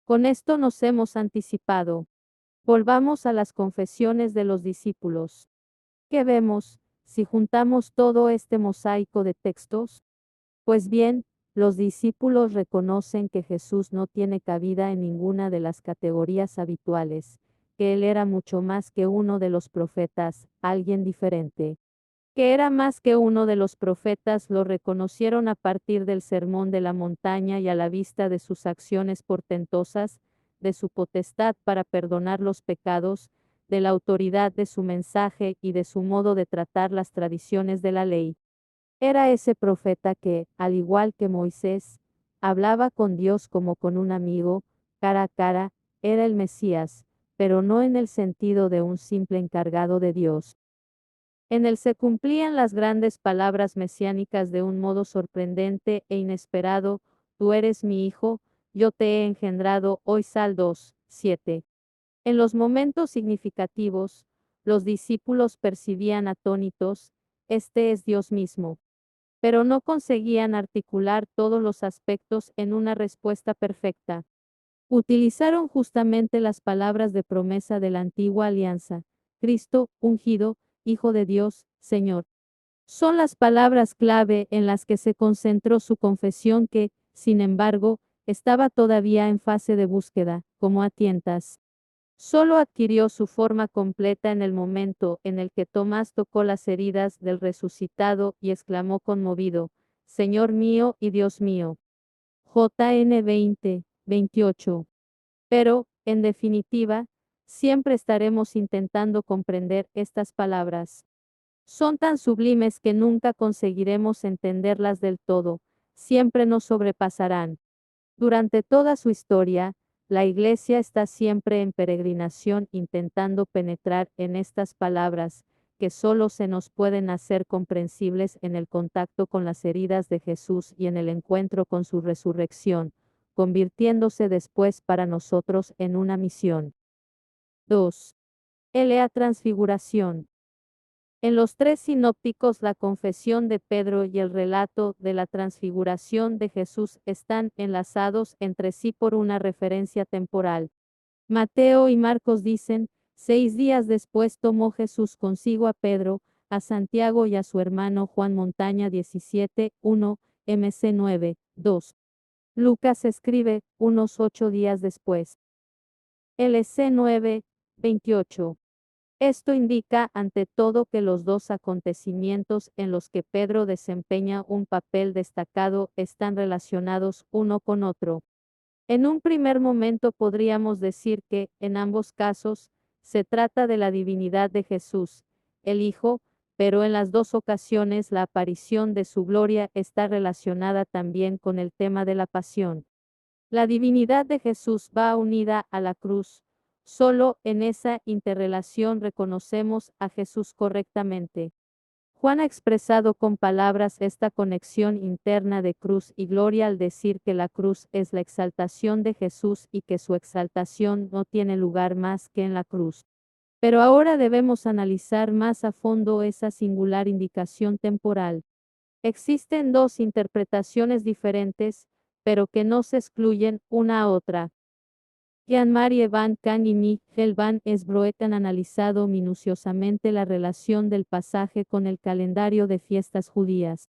Con esto nos hemos anticipado. Volvamos a las confesiones de los discípulos. ¿Qué vemos, si juntamos todo este mosaico de textos? Pues bien, los discípulos reconocen que Jesús no tiene cabida en ninguna de las categorías habituales, que Él era mucho más que uno de los profetas, alguien diferente. Que era más que uno de los profetas lo reconocieron a partir del Sermón de la Montaña y a la vista de sus acciones portentosas, de su potestad para perdonar los pecados, de la autoridad de su mensaje y de su modo de tratar las tradiciones de la ley. Era ese profeta que, al igual que Moisés, hablaba con Dios como con un amigo, cara a cara, era el Mesías, pero no en el sentido de un simple encargado de Dios. En él se cumplían las grandes palabras mesiánicas de un modo sorprendente e inesperado, tú eres mi hijo, yo te he engendrado hoy. Sal 2, 7. En los momentos significativos, los discípulos percibían atónitos, este es Dios mismo, pero no conseguían articular todos los aspectos en una respuesta perfecta. Utilizaron justamente las palabras de promesa de la antigua alianza, Cristo, ungido, Hijo de Dios, Señor. Son las palabras clave en las que se concentró su confesión que, sin embargo, estaba todavía en fase de búsqueda, como a tientas. Solo adquirió su forma completa en el momento en el que Tomás tocó las heridas del resucitado y exclamó conmovido, Señor mío y Dios mío. JN 20, 28. Pero, en definitiva, siempre estaremos intentando comprender estas palabras. Son tan sublimes que nunca conseguiremos entenderlas del todo, siempre nos sobrepasarán. Durante toda su historia, la Iglesia está siempre en peregrinación intentando penetrar en estas palabras, que solo se nos pueden hacer comprensibles en el contacto con las heridas de Jesús y en el encuentro con su resurrección, convirtiéndose después para nosotros en una misión. 2. La transfiguración. En los tres sinópticos la confesión de Pedro y el relato de la transfiguración de Jesús están enlazados entre sí por una referencia temporal. Mateo y Marcos dicen, 6 días después tomó Jesús consigo a Pedro, a Santiago y a su hermano Juan. Montaña 17, 1, MC 9, 2. Lucas escribe, unos 8 días después. LC 9, 28. Esto indica ante todo que los dos acontecimientos en los que Pedro desempeña un papel destacado están relacionados uno con otro. En un primer momento podríamos decir que, en ambos casos, se trata de la divinidad de Jesús, el Hijo, pero en las dos ocasiones la aparición de su gloria está relacionada también con el tema de la pasión. La divinidad de Jesús va unida a la cruz. Solo en esa interrelación reconocemos a Jesús correctamente. Juan ha expresado con palabras esta conexión interna de cruz y gloria al decir que la cruz es la exaltación de Jesús y que su exaltación no tiene lugar más que en la cruz. Pero ahora debemos analizar más a fondo esa singular indicación temporal. Existen dos interpretaciones diferentes, pero que no se excluyen una a otra. Jean-Marie Van Kang y Michel Van Esbroek han analizado minuciosamente la relación del pasaje con el calendario de fiestas judías.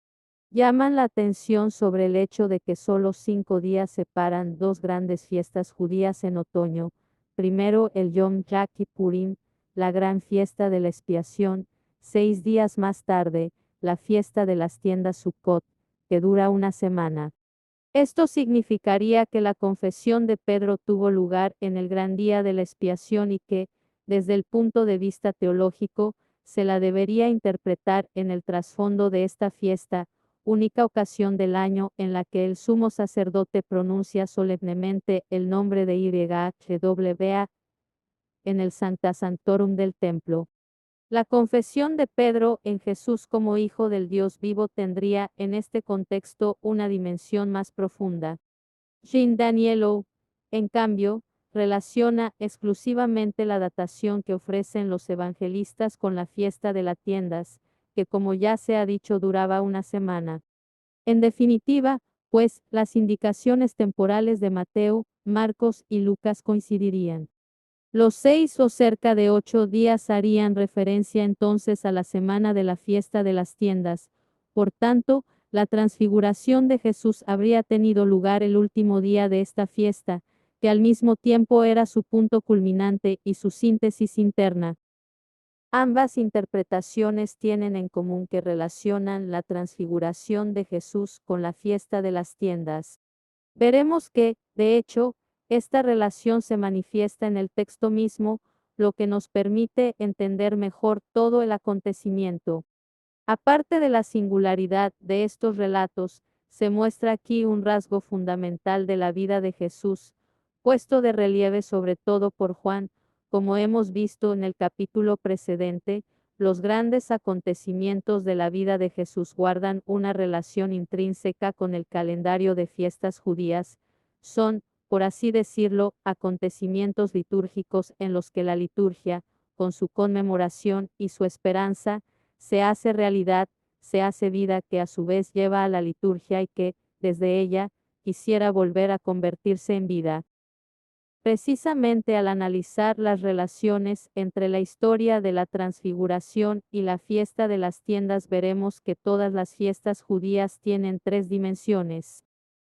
Llaman la atención sobre el hecho de que solo 5 días separan dos grandes fiestas judías en otoño. Primero el Yom Kippurim, la gran fiesta de la expiación. 6 días más tarde, la fiesta de las tiendas Sukkot, que dura una semana. Esto significaría que la confesión de Pedro tuvo lugar en el gran día de la expiación y que, desde el punto de vista teológico, se la debería interpretar en el trasfondo de esta fiesta, única ocasión del año en la que el sumo sacerdote pronuncia solemnemente el nombre de YHWH en el Sancta Sanctorum del templo. La confesión de Pedro en Jesús como Hijo del Dios vivo tendría, en este contexto, una dimensión más profunda. Jean Danielou, en cambio, relaciona exclusivamente la datación que ofrecen los evangelistas con la fiesta de las tiendas, que como ya se ha dicho duraba una semana. En definitiva, pues, las indicaciones temporales de Mateo, Marcos y Lucas coincidirían. Los 6 o cerca de 8 días harían referencia entonces a la semana de la fiesta de las tiendas. Por tanto, la transfiguración de Jesús habría tenido lugar el último día de esta fiesta, que al mismo tiempo era su punto culminante y su síntesis interna. Ambas interpretaciones tienen en común que relacionan la transfiguración de Jesús con la fiesta de las tiendas. Veremos que, de hecho, esta relación se manifiesta en el texto mismo, lo que nos permite entender mejor todo el acontecimiento. Aparte de la singularidad de estos relatos, se muestra aquí un rasgo fundamental de la vida de Jesús, puesto de relieve sobre todo por Juan, como hemos visto en el capítulo precedente. Los grandes acontecimientos de la vida de Jesús guardan una relación intrínseca con el calendario de fiestas judías. Son, por así decirlo, acontecimientos litúrgicos en los que la liturgia, con su conmemoración y su esperanza, se hace realidad, se hace vida que a su vez lleva a la liturgia y que, desde ella, quisiera volver a convertirse en vida. Precisamente al analizar las relaciones entre la historia de la transfiguración y la fiesta de las tiendas veremos que todas las fiestas judías tienen tres dimensiones.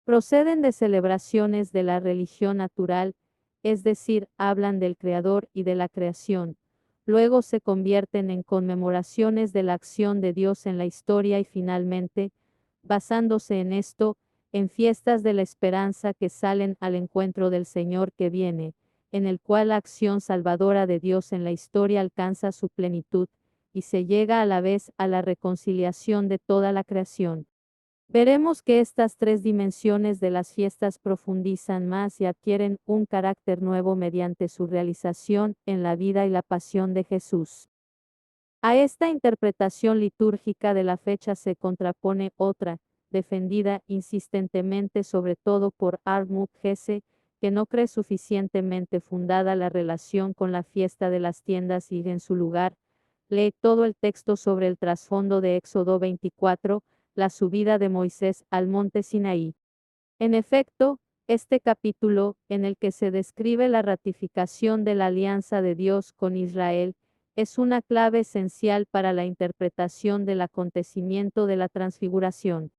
Proceden de celebraciones de la religión natural, es decir, hablan del Creador y de la creación. Luego se convierten en conmemoraciones de la acción de Dios en la historia y finalmente, basándose en esto, en fiestas de la esperanza que salen al encuentro del Señor que viene, en el cual la acción salvadora de Dios en la historia alcanza su plenitud, y se llega a la vez a la reconciliación de toda la creación. Veremos que estas tres dimensiones de las fiestas profundizan más y adquieren un carácter nuevo mediante su realización en la vida y la pasión de Jesús. A esta interpretación litúrgica de la fecha se contrapone otra, defendida insistentemente sobre todo por Armut Hesse, que no cree suficientemente fundada la relación con la fiesta de las tiendas y en su lugar, lee todo el texto sobre el trasfondo de Éxodo 24, la subida de Moisés al monte Sinaí. En efecto, este capítulo, en el que se describe la ratificación de la alianza de Dios con Israel, es una clave esencial para la interpretación del acontecimiento de la transfiguración.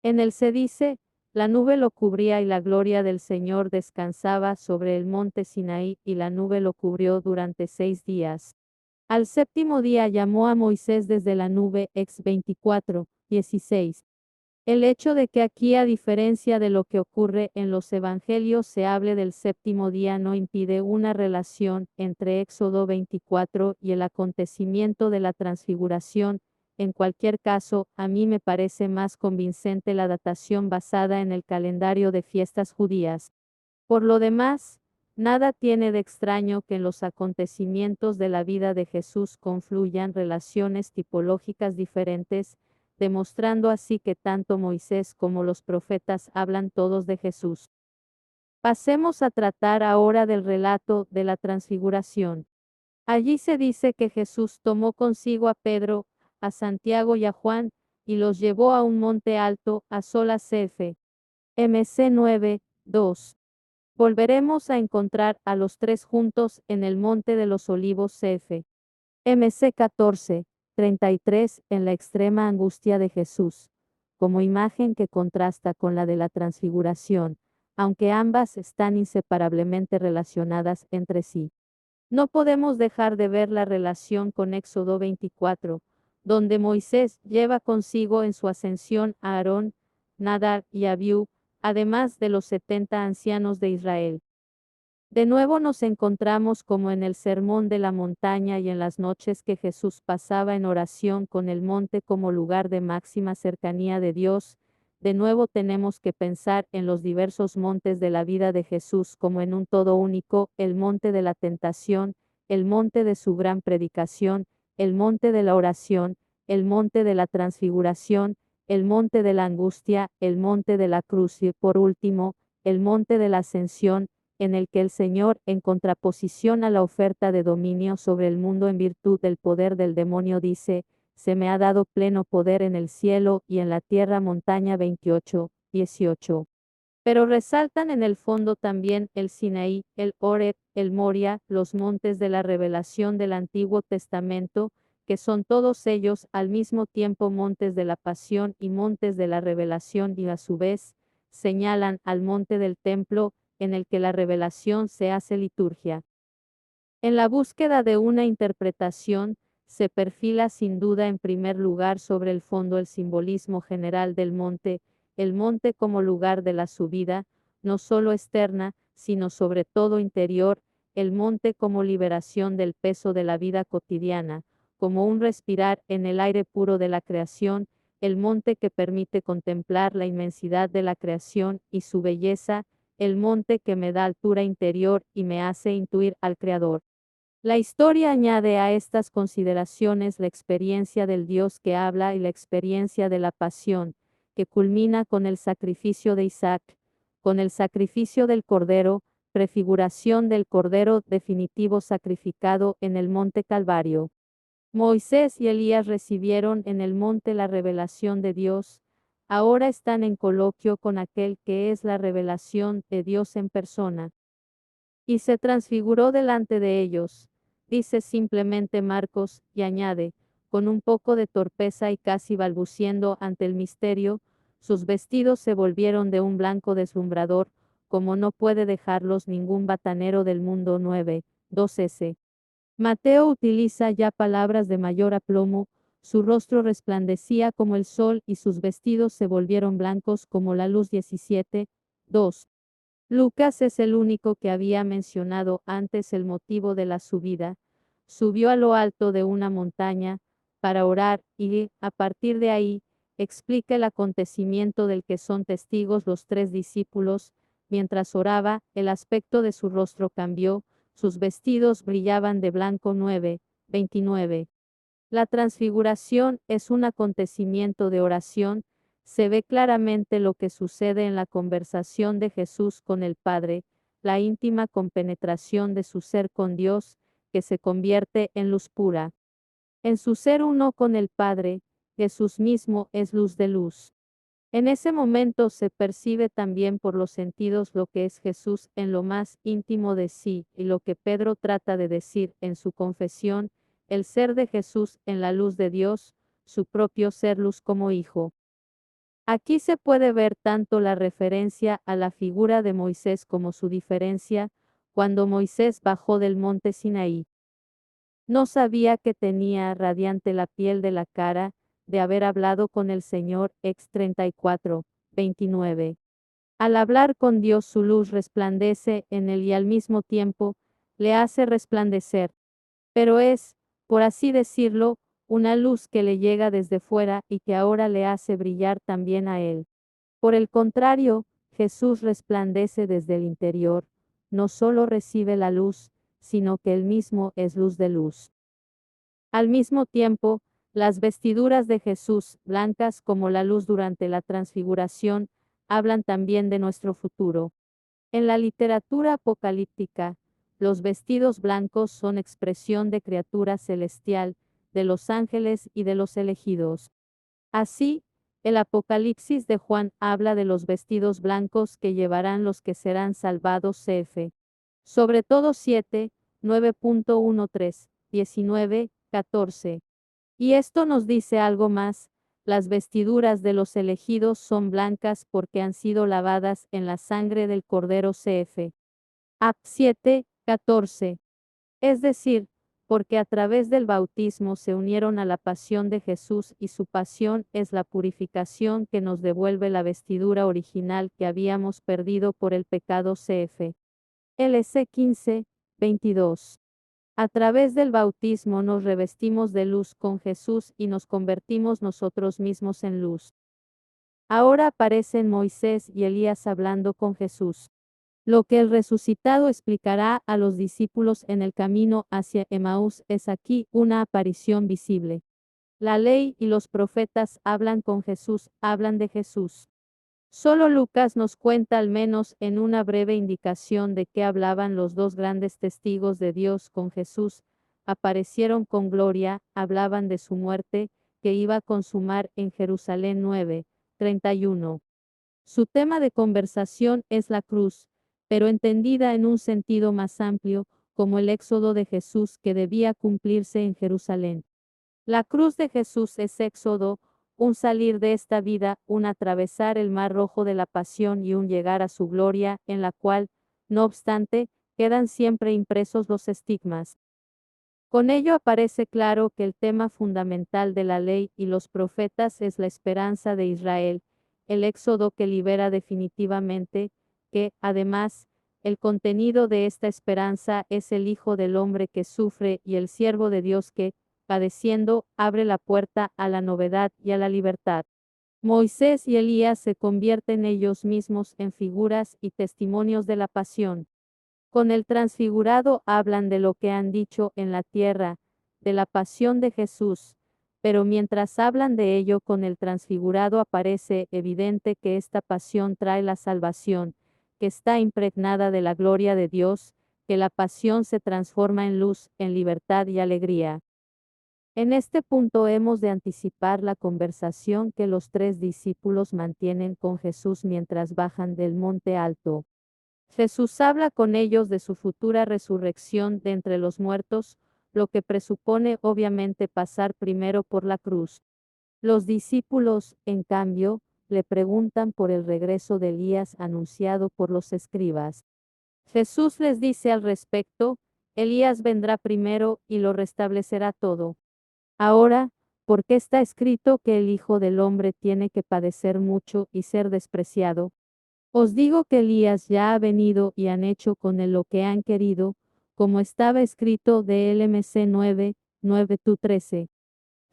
En él se dice, la nube lo cubría y la gloria del Señor descansaba sobre el monte Sinaí y la nube lo cubrió durante 6 días. Al séptimo día llamó a Moisés desde la nube, ex 24, 16. El hecho de que aquí, a diferencia de lo que ocurre en los evangelios, se hable del séptimo día no impide una relación entre Éxodo 24 y el acontecimiento de la transfiguración. En cualquier caso, a mí me parece más convincente la datación basada en el calendario de fiestas judías. Por lo demás, nada tiene de extraño que en los acontecimientos de la vida de Jesús confluyan relaciones tipológicas diferentes, demostrando así que tanto Moisés como los profetas hablan todos de Jesús. Pasemos a tratar ahora del relato de la transfiguración. Allí se dice que Jesús tomó consigo a Pedro, a Santiago y a Juan, y los llevó a un monte alto, a solas F. MC 9, 2. Volveremos a encontrar a los tres juntos en el monte de los olivos F. MC 14, 33, en la extrema angustia de Jesús, como imagen que contrasta con la de la transfiguración, aunque ambas están inseparablemente relacionadas entre sí. No podemos dejar de ver la relación con Éxodo 24, donde Moisés lleva consigo en su ascensión a Aarón, Nadab y Abiú, además de los 70 ancianos de Israel. De nuevo nos encontramos como en el Sermón de la Montaña y en las noches que Jesús pasaba en oración con el monte como lugar de máxima cercanía de Dios. De nuevo tenemos que pensar en los diversos montes de la vida de Jesús como en un todo único, el monte de la tentación, el monte de su gran predicación, el monte de la oración, el monte de la transfiguración, el monte de la angustia, el monte de la cruz y, por último, el monte de la ascensión, en el que el Señor, en contraposición a la oferta de dominio sobre el mundo en virtud del poder del demonio, dice, se me ha dado pleno poder en el cielo y en la tierra. Montaña 28, 18. Pero resaltan en el fondo también el Sinaí, el Horeb, el Moria, los montes de la revelación del Antiguo Testamento, que son todos ellos al mismo tiempo montes de la pasión y montes de la revelación, y a su vez señalan al monte del templo, en el que la revelación se hace liturgia. En la búsqueda de una interpretación, se perfila sin duda en primer lugar sobre el fondo el simbolismo general del monte, el monte como lugar de la subida, no solo externa, sino sobre todo interior, el monte como liberación del peso de la vida cotidiana, como un respirar en el aire puro de la creación, el monte que permite contemplar la inmensidad de la creación y su belleza, el monte que me da altura interior y me hace intuir al Creador. La historia añade a estas consideraciones la experiencia del Dios que habla y la experiencia de la pasión, que culmina con el sacrificio de Isaac, con el sacrificio del Cordero, prefiguración del Cordero definitivo sacrificado en el monte Calvario. Moisés y Elías recibieron en el monte la revelación de Dios, ahora están en coloquio con aquel que es la revelación de Dios en persona. Y se transfiguró delante de ellos, dice simplemente Marcos, y añade, con un poco de torpeza y casi balbuciendo ante el misterio, sus vestidos se volvieron de un blanco deslumbrador, como no puede dejarlos ningún batanero del mundo. 9, 2s. Mateo utiliza ya palabras de mayor aplomo, su rostro resplandecía como el sol y sus vestidos se volvieron blancos como la luz. 17, 2. Lucas es el único que había mencionado antes el motivo de la subida. Subió a lo alto de una montaña para orar y, a partir de ahí, explica el acontecimiento del que son testigos los tres discípulos. Mientras oraba, el aspecto de su rostro cambió, sus vestidos brillaban de blanco. 9, 29. La transfiguración es un acontecimiento de oración. Se ve claramente lo que sucede en la conversación de Jesús con el Padre, la íntima compenetración de su ser con Dios, que se convierte en luz pura. En su ser uno con el Padre, Jesús mismo es luz de luz. En ese momento se percibe también por los sentidos lo que es Jesús en lo más íntimo de sí, y lo que Pedro trata de decir en su confesión, el ser de Jesús en la luz de Dios, su propio ser luz como hijo. Aquí se puede ver tanto la referencia a la figura de Moisés como su diferencia, cuando Moisés bajó del monte Sinaí. No sabía que tenía radiante la piel de la cara, de haber hablado con el Señor. Ex 34, 29. Al hablar con Dios su luz resplandece en él y al mismo tiempo, le hace resplandecer. Pero es, por así decirlo, una luz que le llega desde fuera y que ahora le hace brillar también a él. Por el contrario, Jesús resplandece desde el interior, no solo recibe la luz, sino que él mismo es luz de luz. Al mismo tiempo, las vestiduras de Jesús, blancas como la luz durante la transfiguración, hablan también de nuestro futuro. En la literatura apocalíptica, los vestidos blancos son expresión de criatura celestial, de los ángeles y de los elegidos. Así, el Apocalipsis de Juan habla de los vestidos blancos que llevarán los que serán salvados cf. Sobre todo 7, 9.13, 19, 14. Y esto nos dice algo más, las vestiduras de los elegidos son blancas porque han sido lavadas en la sangre del Cordero cf. Ap 7, 14. Es decir, porque a través del bautismo se unieron a la pasión de Jesús y su pasión es la purificación que nos devuelve la vestidura original que habíamos perdido por el pecado cf. LC 15, 22. A través del bautismo nos revestimos de luz con Jesús y nos convertimos nosotros mismos en luz. Ahora aparecen Moisés y Elías hablando con Jesús. Lo que el resucitado explicará a los discípulos en el camino hacia Emaús es aquí una aparición visible. La ley y los profetas hablan con Jesús, hablan de Jesús. Solo Lucas nos cuenta al menos en una breve indicación de qué hablaban los dos grandes testigos de Dios con Jesús, aparecieron con gloria, hablaban de su muerte, que iba a consumar en Jerusalén 9, 31. Su tema de conversación es la cruz, pero entendida en un sentido más amplio, como el éxodo de Jesús que debía cumplirse en Jerusalén. La cruz de Jesús es éxodo, un salir de esta vida, un atravesar el mar rojo de la pasión y un llegar a su gloria, en la cual, no obstante, quedan siempre impresos los estigmas. Con ello aparece claro que el tema fundamental de la ley y los profetas es la esperanza de Israel, el éxodo que libera definitivamente, que, además, el contenido de esta esperanza es el Hijo del Hombre que sufre y el siervo de Dios que, padeciendo, abre la puerta a la novedad y a la libertad. Moisés y Elías se convierten ellos mismos en figuras y testimonios de la pasión. Con el transfigurado hablan de lo que han dicho en la tierra, de la pasión de Jesús, pero mientras hablan de ello con el transfigurado aparece evidente que esta pasión trae la salvación, que está impregnada de la gloria de Dios, que la pasión se transforma en luz, en libertad y alegría. En este punto hemos de anticipar la conversación que los tres discípulos mantienen con Jesús mientras bajan del monte alto. Jesús habla con ellos de su futura resurrección de entre los muertos, lo que presupone obviamente pasar primero por la cruz. Los discípulos, en cambio, le preguntan por el regreso de Elías anunciado por los escribas. Jesús les dice al respecto, Elías vendrá primero y lo restablecerá todo. Ahora, ¿por qué está escrito que el Hijo del Hombre tiene que padecer mucho y ser despreciado? Os digo que Elías ya ha venido y han hecho con él lo que han querido, como estaba escrito de LMC 9, 9-13.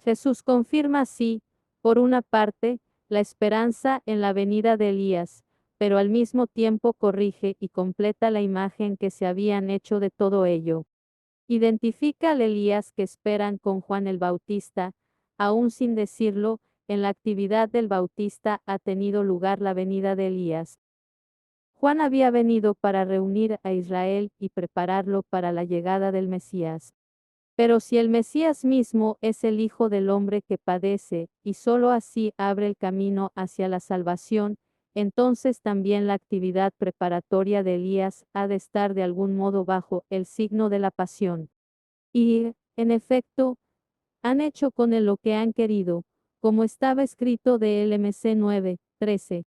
Jesús confirma así, por una parte, la esperanza en la venida de Elías, pero al mismo tiempo corrige y completa la imagen que se habían hecho de todo ello. Identifica al Elías que esperan con Juan el Bautista, aún sin decirlo, en la actividad del Bautista ha tenido lugar la venida de Elías. Juan había venido para reunir a Israel y prepararlo para la llegada del Mesías. Pero si el Mesías mismo es el Hijo del Hombre que padece, y sólo así abre el camino hacia la salvación, entonces también la actividad preparatoria de Elías ha de estar de algún modo bajo el signo de la pasión. Y, en efecto, han hecho con él lo que han querido, como estaba escrito de LMC 9, 13.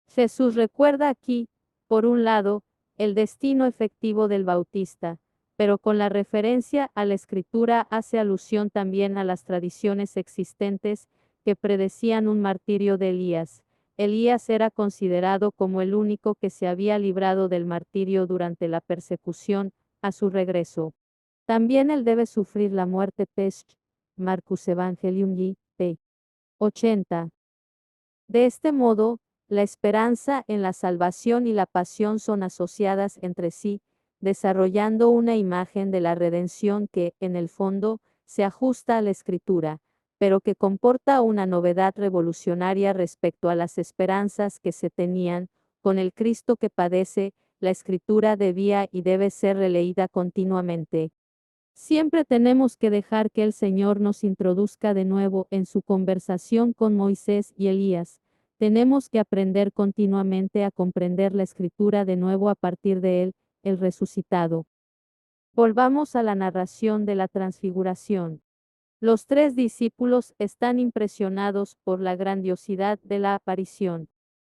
Jesús recuerda aquí, por un lado, el destino efectivo del Bautista, pero con la referencia a la Escritura hace alusión también a las tradiciones existentes que predecían un martirio de Elías. Elías era considerado como el único que se había librado del martirio durante la persecución, a su regreso. También él debe sufrir la muerte Pech, Marcus Evangelium y p. 80. De este modo, la esperanza en la salvación y la pasión son asociadas entre sí, desarrollando una imagen de la redención que, en el fondo, se ajusta a la Escritura, pero que comporta una novedad revolucionaria respecto a las esperanzas que se tenían, con el Cristo que padece, la escritura debía y debe ser releída continuamente. Siempre tenemos que dejar que el Señor nos introduzca de nuevo en su conversación con Moisés y Elías. Tenemos que aprender continuamente a comprender la escritura de nuevo a partir de él, el resucitado. Volvamos a la narración de la transfiguración. Los 3 discípulos están impresionados por la grandiosidad de la aparición.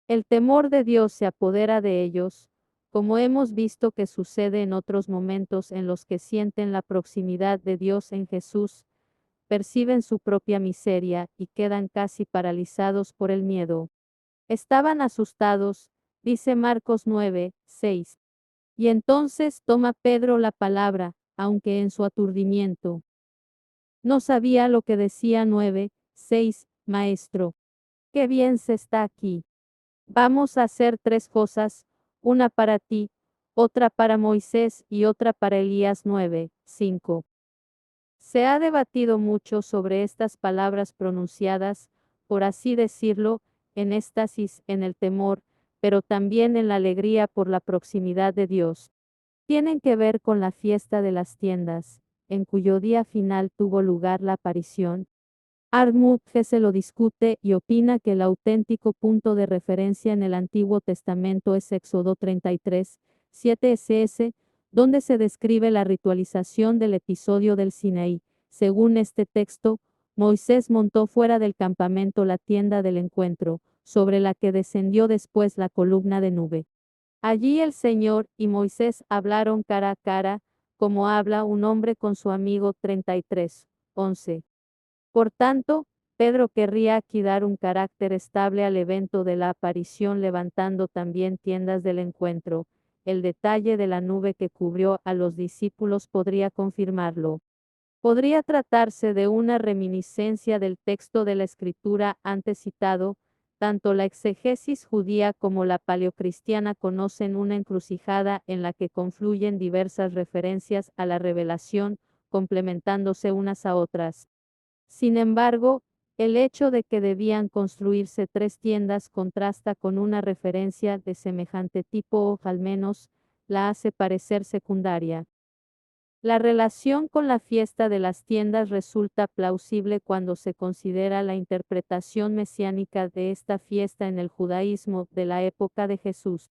El temor de Dios se apodera de ellos, como hemos visto que sucede en otros momentos en los que sienten la proximidad de Dios en Jesús, perciben su propia miseria y quedan casi paralizados por el miedo. Estaban asustados, dice Marcos 9, 6. Y entonces toma Pedro la palabra, aunque en su aturdimiento. No sabía lo que decía 9, 6, Maestro. Qué bien se está aquí. Vamos a hacer 3 cosas, una para ti, otra para Moisés y otra para Elías 9, 5. Se ha debatido mucho sobre estas palabras pronunciadas, por así decirlo, en éxtasis, en el temor, pero también en la alegría por la proximidad de Dios. Tienen que ver con la fiesta de las tiendas, en cuyo día final tuvo lugar la aparición. Armut se lo discute y opina que el auténtico punto de referencia en el Antiguo Testamento es Éxodo 33, 7 ss, donde se describe la ritualización del episodio del Sinaí. Según este texto, Moisés montó fuera del campamento la tienda del encuentro, sobre la que descendió después la columna de nube. Allí el Señor y Moisés hablaron cara a cara, como habla un hombre con su amigo 33, 11. Por tanto, Pedro querría aquí dar un carácter estable al evento de la aparición levantando también tiendas del encuentro. El detalle de la nube que cubrió a los discípulos podría confirmarlo. Podría tratarse de una reminiscencia del texto de la escritura antes citado. Tanto la exegesis judía como la paleocristiana conocen una encrucijada en la que confluyen diversas referencias a la revelación, complementándose unas a otras. Sin embargo, el hecho de que debían construirse 3 tiendas contrasta con una referencia de semejante tipo o, al menos, la hace parecer secundaria. La relación con la fiesta de las tiendas resulta plausible cuando se considera la interpretación mesiánica de esta fiesta en el judaísmo de la época de Jesús.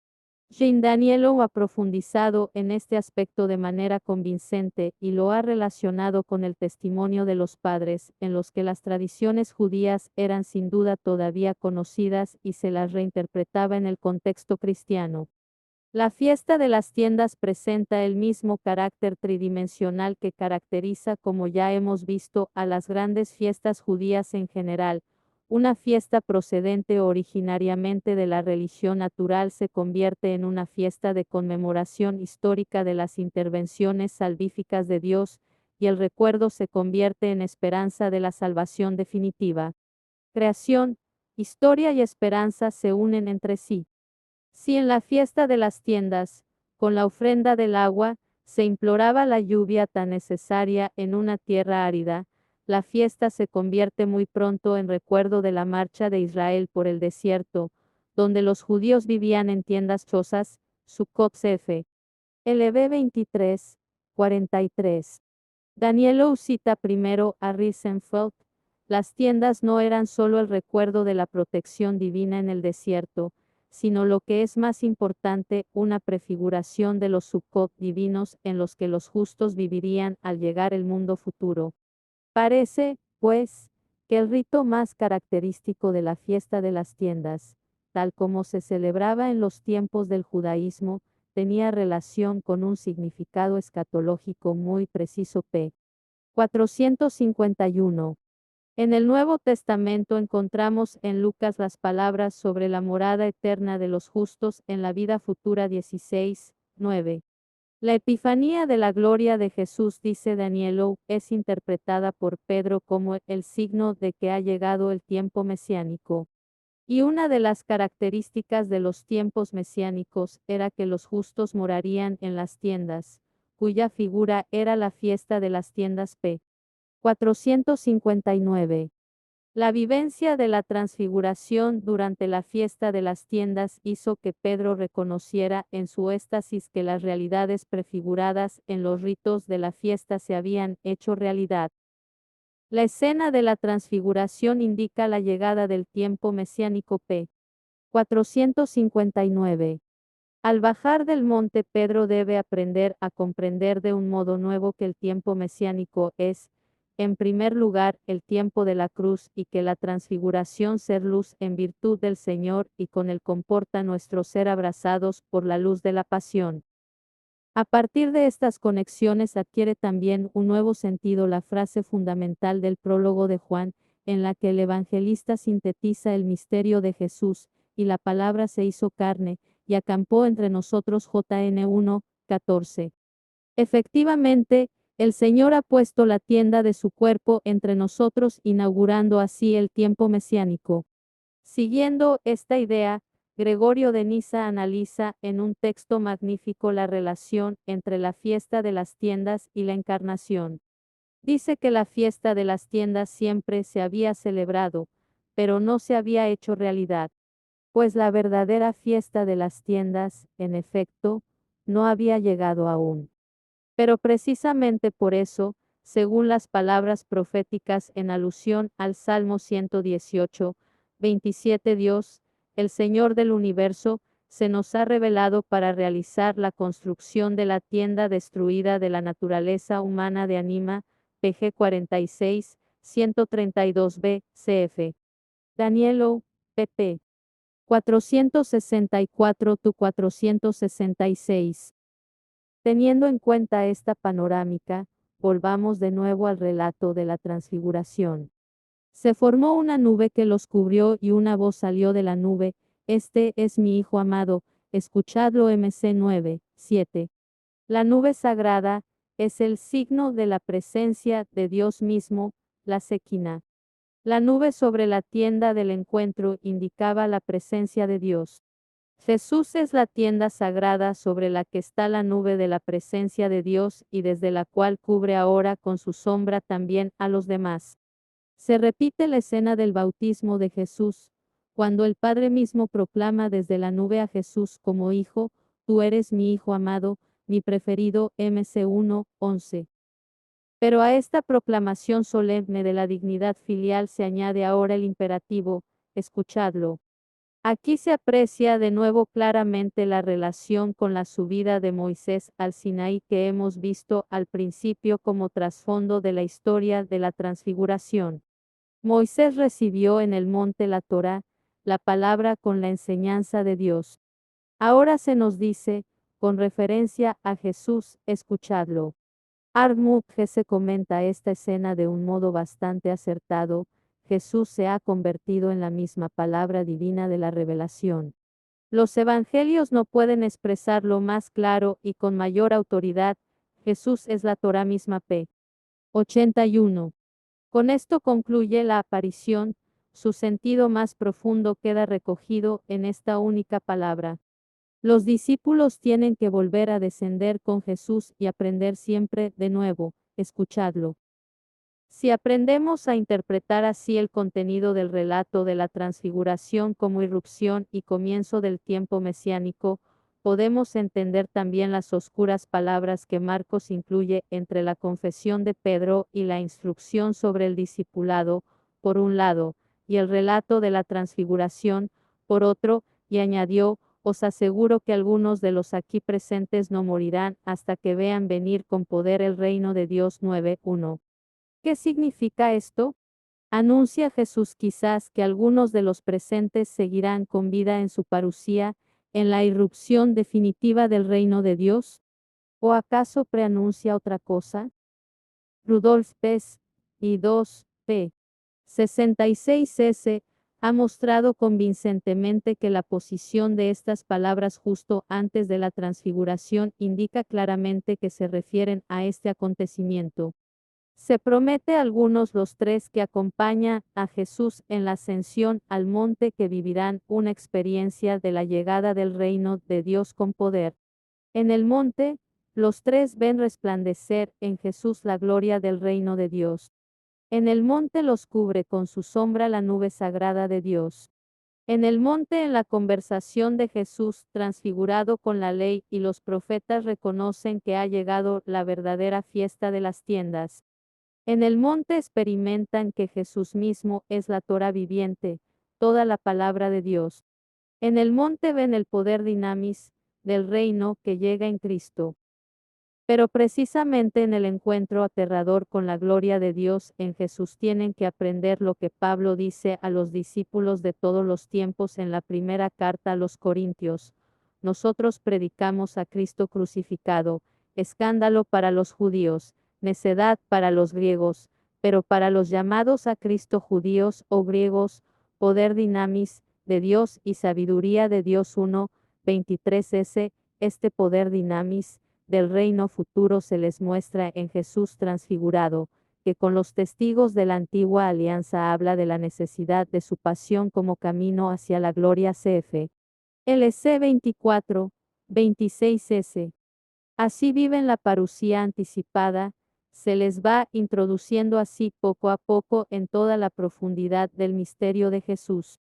Jean Danielou ha profundizado en este aspecto de manera convincente y lo ha relacionado con el testimonio de los padres, en los que las tradiciones judías eran sin duda todavía conocidas y se las reinterpretaba en el contexto cristiano. La fiesta de las tiendas presenta el mismo carácter tridimensional que caracteriza, como ya hemos visto, a las grandes fiestas judías en general. Una fiesta procedente originariamente de la religión natural se convierte en una fiesta de conmemoración histórica de las intervenciones salvíficas de Dios, y el recuerdo se convierte en esperanza de la salvación definitiva. Creación, historia y esperanza se unen entre sí. Si en la fiesta de las tiendas, con la ofrenda del agua, se imploraba la lluvia tan necesaria en una tierra árida, la fiesta se convierte muy pronto en recuerdo de la marcha de Israel por el desierto, donde los judíos vivían en tiendas chozas, Sukkot Cf. LB 23, 43. Danielou cita primero a Riesenfeld. Las tiendas no eran solo el recuerdo de la protección divina en el desierto, sino lo que es más importante, una prefiguración de los Sukkot divinos en los que los justos vivirían al llegar el mundo futuro. Parece, pues, que el rito más característico de la fiesta de las tiendas, tal como se celebraba en los tiempos del judaísmo, tenía relación con un significado escatológico muy preciso. P. 451. En el Nuevo Testamento encontramos en Lucas las palabras sobre la morada eterna de los justos en la vida futura 16, 9. La epifanía de la gloria de Jesús, dice Danielou, es interpretada por Pedro como el signo de que ha llegado el tiempo mesiánico. Y una de las características de los tiempos mesiánicos era que los justos morarían en las tiendas, cuya figura era la fiesta de las tiendas. P. 459. La vivencia de la transfiguración durante la fiesta de las tiendas hizo que Pedro reconociera en su éxtasis que las realidades prefiguradas en los ritos de la fiesta se habían hecho realidad. La escena de la transfiguración indica la llegada del tiempo mesiánico p. 459. Al bajar del monte, Pedro debe aprender a comprender de un modo nuevo que el tiempo mesiánico es, en primer lugar, el tiempo de la cruz y que la transfiguración ser luz en virtud del Señor y con él comporta nuestro ser abrazados por la luz de la pasión. A partir de estas conexiones adquiere también un nuevo sentido la frase fundamental del prólogo de Juan, en la que el evangelista sintetiza el misterio de Jesús, y la palabra se hizo carne, y acampó entre nosotros. JN 1, 14. Efectivamente, el Señor ha puesto la tienda de su cuerpo entre nosotros, inaugurando así el tiempo mesiánico. Siguiendo esta idea, Gregorio de Niza analiza en un texto magnífico la relación entre la fiesta de las tiendas y la encarnación. Dice que la fiesta de las tiendas siempre se había celebrado, pero no se había hecho realidad, pues la verdadera fiesta de las tiendas, en efecto, no había llegado aún. Pero precisamente por eso, según las palabras proféticas en alusión al Salmo 118, 27, Dios, el Señor del universo, se nos ha revelado para realizar la construcción de la tienda destruida de la naturaleza humana de Anima, pg 46, 132b, cf. Danielo, pp. 464-466. Teniendo en cuenta esta panorámica, volvamos de nuevo al relato de la transfiguración. Se formó una nube que los cubrió y una voz salió de la nube: este es mi Hijo amado, escuchadlo. MC 9, 7. La nube sagrada es el signo de la presencia de Dios mismo, la Sequina. La nube sobre la tienda del encuentro indicaba la presencia de Dios. Jesús es la tienda sagrada sobre la que está la nube de la presencia de Dios y desde la cual cubre ahora con su sombra también a los demás. Se repite la escena del bautismo de Jesús, cuando el Padre mismo proclama desde la nube a Jesús como Hijo: tú eres mi Hijo amado, mi preferido. MC 1, 11. Pero a esta proclamación solemne de la dignidad filial se añade ahora el imperativo: escuchadlo. Aquí se aprecia de nuevo claramente la relación con la subida de Moisés al Sinaí que hemos visto al principio como trasfondo de la historia de la transfiguración. Moisés recibió en el monte la Torá, la palabra con la enseñanza de Dios. Ahora se nos dice, con referencia a Jesús, escuchadlo. Armut se comenta esta escena de un modo bastante acertado: Jesús se ha convertido en la misma palabra divina de la revelación. Los evangelios no pueden expresarlo más claro y con mayor autoridad: Jesús es la Torá misma. P. 81. Con esto concluye la aparición, su sentido más profundo queda recogido en esta única palabra. Los discípulos tienen que volver a descender con Jesús y aprender siempre de nuevo, escuchadlo. Si aprendemos a interpretar así el contenido del relato de la transfiguración como irrupción y comienzo del tiempo mesiánico, podemos entender también las oscuras palabras que Marcos incluye entre la confesión de Pedro y la instrucción sobre el discipulado, por un lado, y el relato de la transfiguración, por otro, y añadió: os aseguro que algunos de los aquí presentes no morirán hasta que vean venir con poder el reino de Dios. 9:1. ¿Qué significa esto? ¿Anuncia Jesús quizás que algunos de los presentes seguirán con vida en su parucía, en la irrupción definitiva del reino de Dios? ¿O acaso preanuncia otra cosa? Rudolf Hess, y 2, p. 66s, ha mostrado convincentemente que la posición de estas palabras justo antes de la transfiguración indica claramente que se refieren a este acontecimiento. Se promete a algunos los tres que acompañan a Jesús en la ascensión al monte que vivirán una experiencia de la llegada del reino de Dios con poder. En el monte, los tres ven resplandecer en Jesús la gloria del reino de Dios. En el monte los cubre con su sombra la nube sagrada de Dios. En el monte, en la conversación de Jesús, transfigurado con la ley y los profetas, reconocen que ha llegado la verdadera fiesta de las tiendas. En el monte experimentan que Jesús mismo es la Torá viviente, toda la palabra de Dios. En el monte ven el poder dinamis del reino que llega en Cristo. Pero precisamente en el encuentro aterrador con la gloria de Dios en Jesús tienen que aprender lo que Pablo dice a los discípulos de todos los tiempos en la primera carta a los Corintios. Nosotros predicamos a Cristo crucificado, escándalo para los judíos, necedad para los griegos, pero para los llamados a Cristo judíos o griegos, poder dinamis de Dios y sabiduría de Dios 1:23. Este poder dinamis del reino futuro se les muestra en Jesús transfigurado, que con los testigos de la antigua alianza habla de la necesidad de su pasión como camino hacia la gloria cf. LC 24:26. Así viven la parucía anticipada, se les va introduciendo así poco a poco en toda la profundidad del misterio de Jesús.